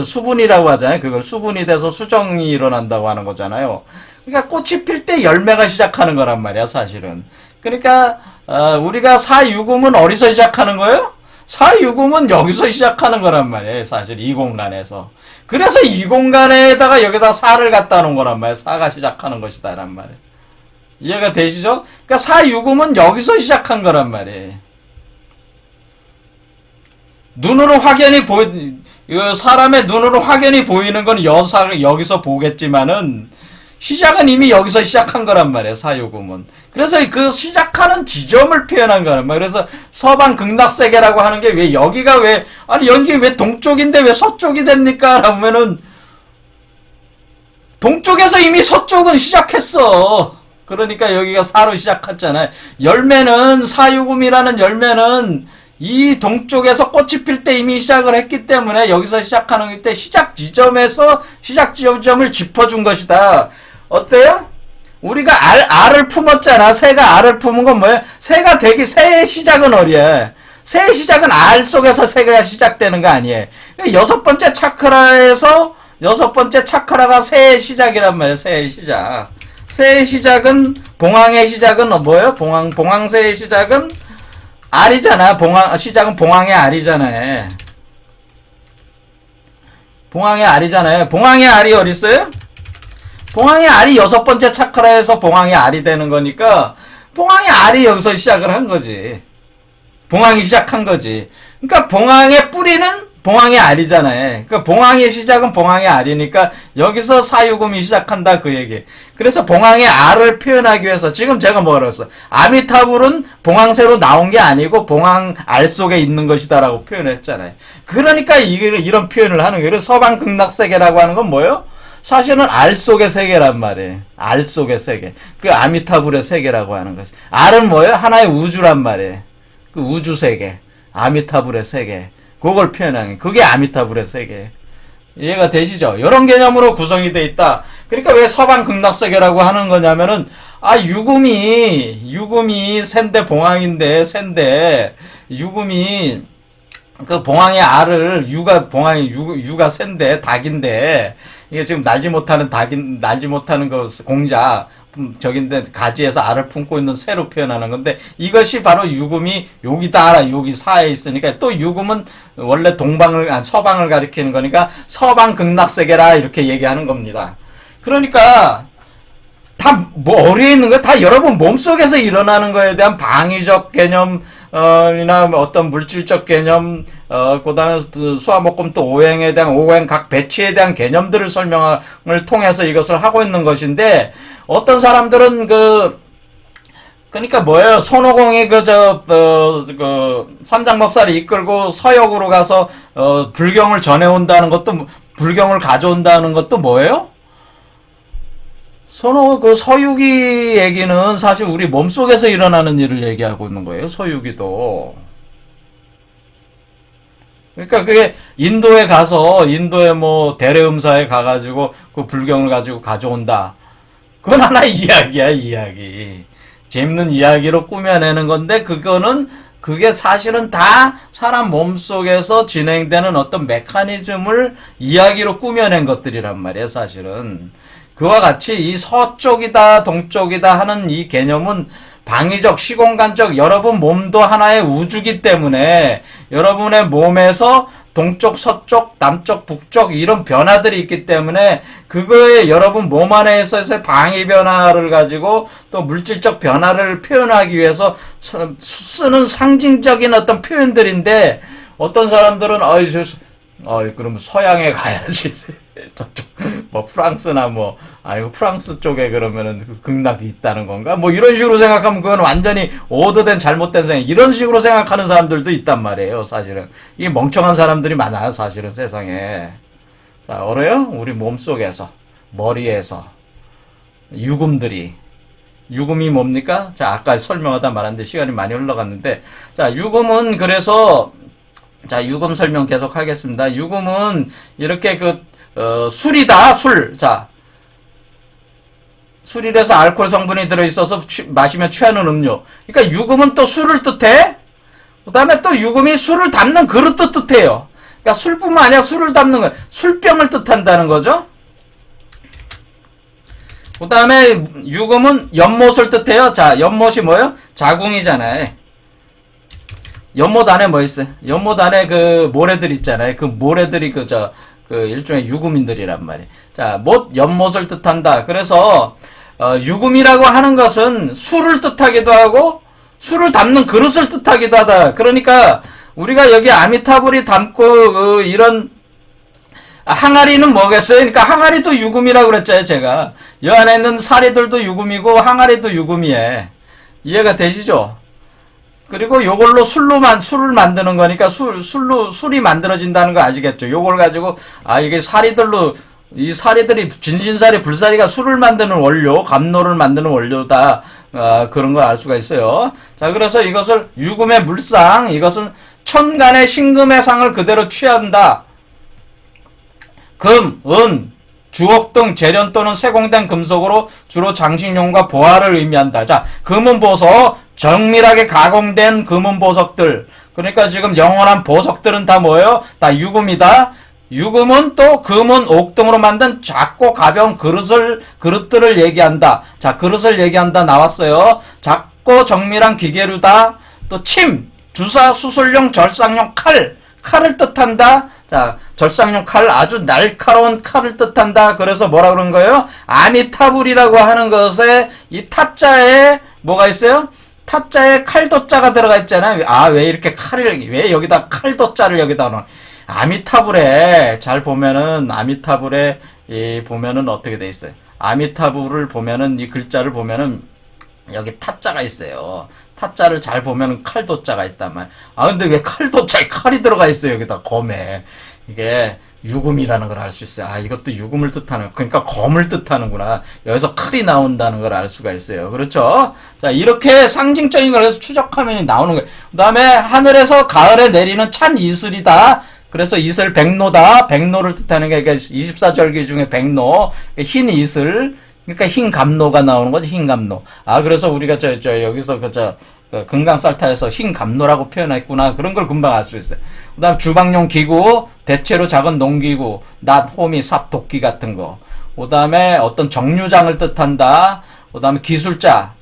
수분이라고 하잖아요. 그걸 수분이 돼서 수정이 일어난다고 하는 거잖아요. 그러니까 꽃이 필 때 열매가 시작하는 거란 말이야, 사실은. 그러니까, 우리가 사유금은 어디서 시작하는 거예요? 사유금은 여기서 시작하는 거란 말이에요, 사실, 이 공간에서. 그래서 이 공간에다가 여기다 사를 갖다 놓은 거란 말이에요. 사가 시작하는 것이다, 란 말이에요. 이해가 되시죠? 그러니까 사유금은 여기서 시작한 거란 말이에요. 사람의 눈으로 확연히 보이는 건 여기서 보겠지만은, 시작은 이미 여기서 시작한 거란 말이에요, 사유금은. 그래서 그 시작하는 지점을 표현한 거란 말이에요. 그래서 서방 극락세계라고 하는 게 왜 여기가 왜, 아니, 여기 왜 동쪽인데 왜 서쪽이 됩니까? 라면은, 동쪽에서 이미 서쪽은 시작했어. 그러니까 여기가 사로 시작했잖아요. 열매는, 사유금이라는 열매는 이 동쪽에서 꽃이 필 때 이미 시작을 했기 때문에 여기서 시작하는 때 시작 지점에서 시작 지점을 짚어준 것이다. 어때요? 우리가 알을 품었잖아. 새가 알을 품은 건 뭐야? 새의 시작은 어디야? 새의 시작은 알 속에서 새가 시작되는 거 아니에요. 여섯 번째 차크라가 새의 시작이란 말이에요. 새의 시작. 새의 시작은, 봉황의 시작은 뭐예요? 봉황새의 시작은 알이잖아. 시작은 봉황의 알이잖아요. 봉황의 알이잖아요. 봉황의 알이 어딨어요? 봉황의 알이 여섯 번째 차크라에서 봉황의 알이 되는 거니까, 봉황의 알이 여기서 시작을 한 거지. 봉황이 시작한 거지. 그러니까 봉황의 뿌리는 봉황의 알이잖아요. 그러니까 봉황의 시작은 봉황의 알이니까 여기서 사유금이 시작한다 그 얘기. 그래서 봉황의 알을 표현하기 위해서 지금 제가 뭐라고 했어? 아미타불은 봉황새로 나온 게 아니고 봉황 알 속에 있는 것이다라고 표현했잖아요. 그러니까 이런 표현을 하는 거예요. 그래서 서방 극락세계라고 하는 건 뭐예요? 사실은 알 속의 세계란 말이에요. 알 속의 세계. 그 아미타불의 세계라고 하는 것이. 알은 뭐예요? 하나의 우주란 말이에요. 그 우주 세계. 아미타불의 세계. 그걸 표현하는, 그게 아미타불의 세계. 이해가 되시죠? 이런 개념으로 구성이 돼 있다. 그러니까 왜 서방 극락세계라고 하는 거냐면은, 유금이 샌데 봉황인데, 유금이, 그 봉황의 알을, 유가 샌데, 닭인데, 이게 지금 날지 못하는 그 공작, 저긴데 가지에서 알을 품고 있는 새로 표현하는 건데, 이것이 바로 유금이 여기다, 여기 사에 있으니까, 또 유금은 원래 서방을 가리키는 거니까 서방 극락세계라 이렇게 얘기하는 겁니다. 그러니까 다 뭐 어디에 있는 거야? 다 여러분 몸속에서 일어나는 거에 대한 방위적 개념, 이나 어떤 물질적 개념, 그 다음에 수화목금 또 오행에 대한 오행 각 배치에 대한 개념들을 설명을 통해서 이것을 하고 있는 것인데, 어떤 사람들은 그러니까 뭐예요? 손오공이 삼장법사를 이끌고 서역으로 가서, 불경을 전해온다는 것도, 불경을 가져온다는 것도 뭐예요? 서유기 얘기는 사실 우리 몸속에서 일어나는 일을 얘기하고 있는 거예요. 서유기도. 그러니까 그게 인도에 뭐 대례음사에 가가지고 그 불경을 가지고 가져온다. 그건 하나의 이야기야, 이야기. 재밌는 이야기로 꾸며내는 건데, 그게 사실은 다 사람 몸속에서 진행되는 어떤 메커니즘을 이야기로 꾸며낸 것들이란 말이에요, 사실은. 그와 같이 이 서쪽이다, 동쪽이다 하는 이 개념은 방위적, 시공간적, 여러분 몸도 하나의 우주기 때문에 여러분의 몸에서 동쪽, 서쪽, 남쪽, 북쪽 이런 변화들이 있기 때문에 그거에 여러분 몸 안에 있어서의 방위 변화를 가지고 또 물질적 변화를 표현하기 위해서 쓰는 상징적인 어떤 표현들인데, 어떤 사람들은 그럼 서양에 가야지. 저쪽 뭐 프랑스나 아니고 프랑스 쪽에 그러면은 극락이 있다는 건가? 뭐 이런 식으로 생각하면 그건 완전히 오도된 잘못된 생각. 이런 식으로 생각하는 사람들도 있단 말이에요, 사실은. 이게 멍청한 사람들이 많아요, 사실은 세상에. 자, 알아요? 우리 몸속에서, 머리에서 유금이 뭡니까? 자, 아까 설명하다 말았는데 시간이 많이 흘러갔는데, 자, 유금은 그래서, 자, 유금 설명 계속 하겠습니다. 유금은 이렇게 술이다, 술. 자, 술이라서 알코올 성분이 들어있어서 마시면 취하는 음료. 그러니까 유금은 또 술을 뜻해. 그 다음에 또 유금이 술을 담는 그릇도 뜻해요. 그러니까 술뿐만 아니라 술을 담는 거, 술병을 뜻한다는 거죠. 그 다음에 유금은 연못을 뜻해요. 자, 연못이 뭐예요? 자궁이잖아요. 연못 안에 뭐 있어요? 연못 안에 그 모래들 있잖아요. 그 모래들이 일종의 유금인들이란 말이에요. 자, 연못을 뜻한다. 그래서, 유금이라고 하는 것은 술을 뜻하기도 하고, 술을 담는 그릇을 뜻하기도 하다. 그러니까, 우리가 여기 아미타불이 담고, 이런, 항아리는 뭐겠어요? 그러니까 항아리도 유금이라고 그랬잖아요, 제가. 이 안에 있는 사리들도 유금이고 항아리도 유금이에. 이해가 되시죠? 그리고 요걸로 술을 만드는 거니까 술이 만들어진다는 거 아시겠죠? 요걸 가지고, 이게 사리들로, 이 사리들이, 진진사리, 불사리가 술을 만드는 원료, 감로를 만드는 원료다. 그런 걸 알 수가 있어요. 자, 그래서 이것을 유금의 물상, 이것은 천간의 신금의 상을 그대로 취한다. 금, 은, 주옥 등 재련 또는 세공된 금속으로 주로 장식용과 보화를 의미한다. 자, 금은 보석, 정밀하게 가공된 금은 보석들. 그러니까 지금 영원한 보석들은 다 뭐예요? 다 유금이다. 유금은 또 금은 옥 등으로 만든 작고 가벼운 그릇들을 얘기한다. 자, 그릇을 얘기한다 나왔어요. 작고 정밀한 기계류다. 또 침, 주사, 수술용, 절상용 칼을 뜻한다. 자, 절상용 칼, 아주 날카로운 칼을 뜻한다. 그래서 뭐라 그런 거예요? 아미타불이라고 하는 것에 이 타자에 뭐가 있어요? 타자에 칼도자가 들어가 있잖아요. 왜 이렇게 왜 여기다 칼도자를 여기다 넣어? 아미타불에 잘 보면은 아미타불에 보면은 어떻게 돼 있어요? 아미타불을 보면은 이 글자를 보면은 여기 타자가 있어요. 타자를 잘 보면은 칼도자가 있단 말이야. 근데 왜 칼도자에 칼이 들어가 있어요? 여기다 검에. 이게 유금이라는 걸 알 수 있어요. 이것도 유금을 뜻하는, 그러니까 검을 뜻하는구나. 여기서 칼이 나온다는 걸 알 수가 있어요. 그렇죠? 자, 이렇게 상징적인 걸 해서 추적하면 나오는 거예요. 그 다음에 하늘에서 가을에 내리는 찬 이슬이다. 그래서 이슬 백로다. 백로를 뜻하는 게, 그러니까 24절기 중에 백로, 흰 이슬, 그러니까 흰 감로가 나오는 거지, 흰 감로. 그래서 우리가 여기서 금강살타에서 흰 감로라고 표현했구나. 그런 걸 금방 알 수 있어요. 그 다음 주방용 기구, 대체로 작은 농기구, 낫, 호미, 삽, 도끼 같은 거. 그 다음에 어떤 정류장을 뜻한다. 그 다음에 기술자,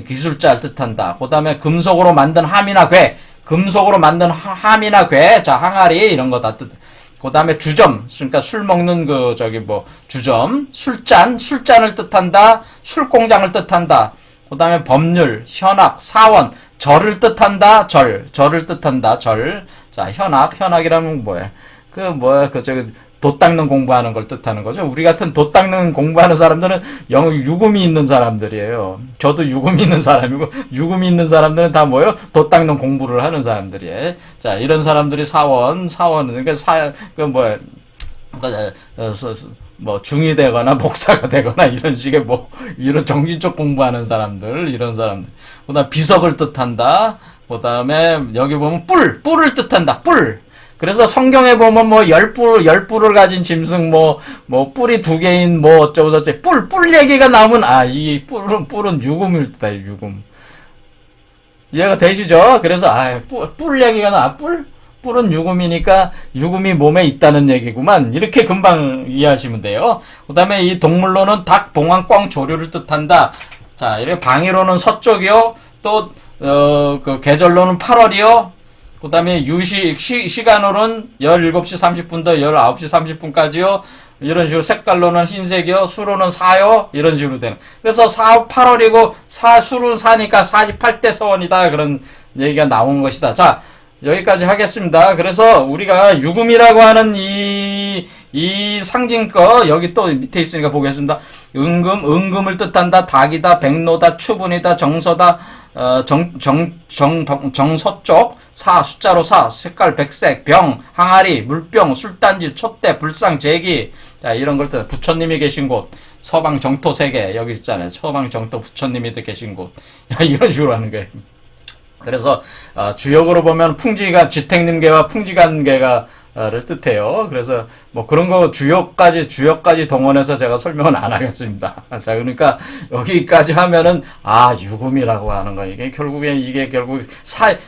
기술자를 뜻한다. 그 다음에 금속으로 만든 함이나 궤, 금속으로 만든 함이나 궤, 자, 항아리, 이런 거 다 뜻. 그 다음에 주점, 그러니까 술 먹는 주점, 술잔을 뜻한다. 술공장을 뜻한다. 그 다음에 법률, 현악, 사원, 절을 뜻한다. 절을 뜻한다. 절. 자, 현악이라면 뭐야? 돛 닦는 공부하는 걸 뜻하는 거죠. 우리 같은 돛 닦는 공부하는 사람들은 유금이 있는 사람들이에요. 저도 유금이 있는 사람이고, 유금이 있는 사람들은 다 뭐예요? 돛 닦는 공부를 하는 사람들이에요. 자, 이런 사람들이 사원, 그러니까 중이 되거나 목사가 되거나 이런 식의 이런 정신적 공부하는 사람들, 이런 사람들. 그 다음 비석을 뜻한다. 그 다음에 여기 보면 뿔을 뜻한다. 뿔. 그래서 성경에 보면 열뿔을 가진 짐승, 뿔이 2개인 어쩌고저쩌고, 뿔 얘기가 나오면, 이 뿔은 유금일 때다, 유금. 이해가 되시죠? 그래서, 뿔 얘기가 나와, 뿔은 유금이니까 유금이 몸에 있다는 얘기구만. 이렇게 금방 이해하시면 돼요. 그 다음에 이 동물로는 닭, 봉황, 꿩, 조류를 뜻한다. 자, 이렇게 방위로는 서쪽이요. 또, 계절로는 8월이요. 그 다음에 시간으로는 17시 30분부터 19시 30분까지요. 이런 식으로 색깔로는 흰색이요. 수로는 4요. 이런 식으로 되는. 그래서 8월이고, 수는 4니까 48대 서원이다. 그런 얘기가 나온 것이다. 자, 여기까지 하겠습니다. 그래서 우리가 유금이라고 하는 이 상징거, 여기 또 밑에 있으니까 보겠습니다. 은금을 뜻한다. 닭이다. 백로다. 추분이다. 정서다. 정서쪽, 숫자로 4, 색깔 백색, 병, 항아리, 물병, 술단지, 촛대, 불상, 제기. 자, 이런 걸 뜻, 부처님이 계신 곳, 서방 정토 세계, 여기 있잖아요. 서방 정토 부처님이 계신 곳. 이런 식으로 하는 거예요. 그래서, 주역으로 보면 지택님계와 풍지간계가 를 뜻해요. 그래서 그런 거 주역까지 동원해서 제가 설명은 안 하겠습니다. 자, 그러니까 여기까지 하면은 유금이라고 하는 거, 이게 결국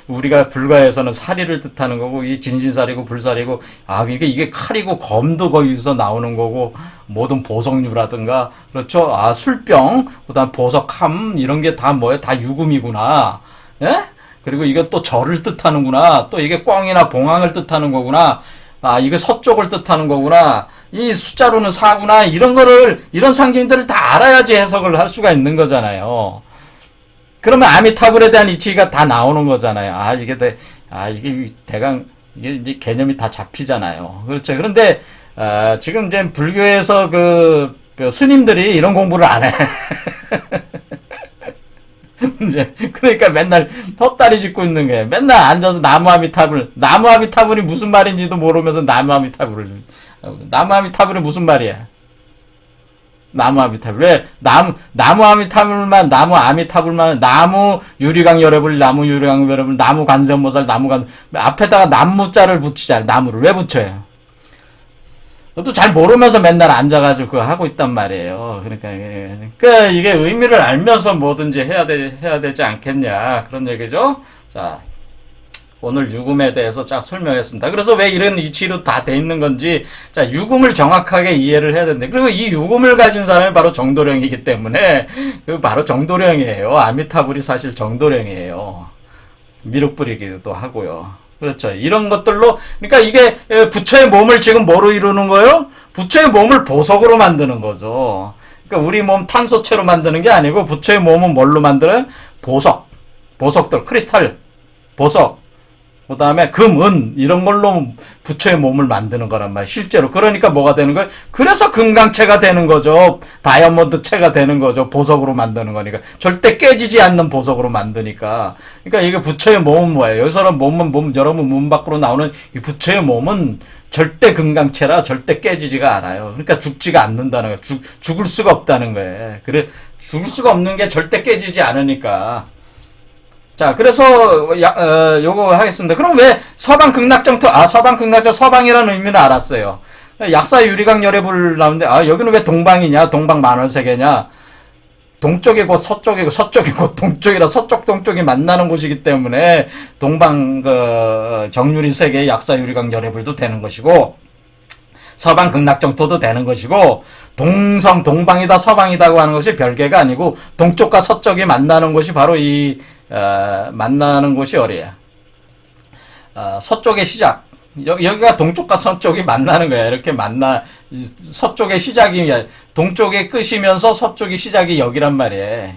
우리가 불가에서는 사리를 뜻하는 거고, 이 진진사리고 불사리고, 그러니까 이게 칼이고 검도 거기서 나오는 거고, 모든 보석류라든가, 그렇죠? 술병, 그다음 보석함, 이런 게 다 뭐예요? 다 유금이구나. 예? 그리고 이게 또 절을 뜻하는구나. 또 이게 꿩이나 봉황을 뜻하는 거구나. 이게 서쪽을 뜻하는 거구나. 이 숫자로는 4구나. 이런 상징들을 다 알아야지 해석을 할 수가 있는 거잖아요. 그러면 아미타불에 대한 이치가 다 나오는 거잖아요. 이게 대강, 이게 이제 개념이 다 잡히잖아요. 그렇죠. 그런데 지금 이제 불교에서 그 스님들이 이런 공부를 안 해. 이제 그러니까 맨날 헛다리 짚고 있는 거예요. 맨날 앉아서 나무아미타불이 무슨 말인지도 모르면서 나무아미타불이 무슨 말이야? 나무아미타불. 왜 나무아미타불만 나무 유리강 열애불 나무 관세음보살 앞에다가 나무자를 붙이잖아요. 나무를 왜 붙여요? 그것도 잘 모르면서 맨날 앉아가지고 그거 하고 있단 말이에요. 그러니까 이게 의미를 알면서 뭐든지 해야 되지 않겠냐. 그런 얘기죠. 자, 오늘 유금에 대해서 쫙 설명했습니다. 그래서 왜 이런 이치로 다 돼 있는 건지, 자, 유금을 정확하게 이해를 해야 되는데, 그리고 이 유금을 가진 사람이 바로 정도령이기 때문에, 그 바로 정도령이에요. 아미타불이 사실 정도령이에요. 미륵불이기도 하고요. 그렇죠. 이런 것들로, 그러니까 이게 부처의 몸을 지금 뭐로 이루는 거예요? 부처의 몸을 보석으로 만드는 거죠. 그러니까 우리 몸 탄소체로 만드는 게 아니고 부처의 몸은 뭘로 만들어요? 보석들, 크리스탈, 보석, 그 다음에 금, 은 이런 걸로 부처의 몸을 만드는 거란 말이에요. 실제로. 그러니까 뭐가 되는 거예요? 그래서 금강체가 되는 거죠. 다이아몬드체가 되는 거죠. 보석으로 만드는 거니까. 절대 깨지지 않는 보석으로 만드니까. 그러니까 이게 부처의 몸은 뭐예요? 여기서는 여러분 몸 밖으로 나오는 이 부처의 몸은 절대 금강체라 절대 깨지지가 않아요. 그러니까 죽지가 않는다는 거예요. 죽을 수가 없다는 거예요. 그래, 죽을 수가 없는 게 절대 깨지지 않으니까. 자, 그래서, 요거 하겠습니다. 그럼 왜 서방이라는 의미는 알았어요. 약사 유리강 열애불 나오는데, 여기는 왜 동방이냐? 동방 만월세계냐? 동쪽이고 서쪽이고 동쪽이라 서쪽 동쪽이 만나는 곳이기 때문에 동방 정유리 세계의 약사 유리강 열애불도 되는 것이고, 서방 극락정토도 되는 것이고, 동방이다 서방이다고 하는 것이 별개가 아니고 동쪽과 서쪽이 만나는 곳이 바로 만나는 곳이 어디야? 서쪽의 시작. 여기가 동쪽과 서쪽이 만나는 거야. 이렇게 서쪽의 시작이, 동쪽의 끝이면서 서쪽의 시작이 여기란 말이에요.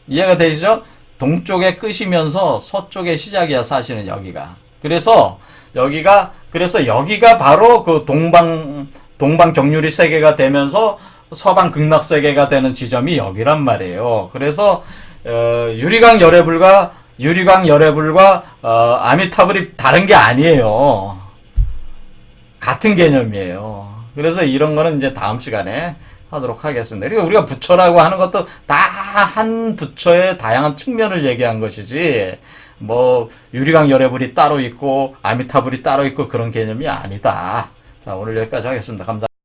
이해가 되시죠? 동쪽의 끝이면서 서쪽의 시작이야, 사실은 여기가. 그래서 여기가 바로 그 동방 정유리 세계가 되면서 서방 극락 세계가 되는 지점이 여기란 말이에요. 그래서 유리강 열애불과 아미타불이 다른 게 아니에요. 같은 개념이에요. 그래서 이런 거는 이제 다음 시간에 하도록 하겠습니다. 그리고 우리가 부처라고 하는 것도 다 한 부처의 다양한 측면을 얘기한 것이지, 뭐 유리강 열애불이 따로 있고 아미타불이 따로 있고 그런 개념이 아니다. 자, 오늘 여기까지 하겠습니다. 감사합니다.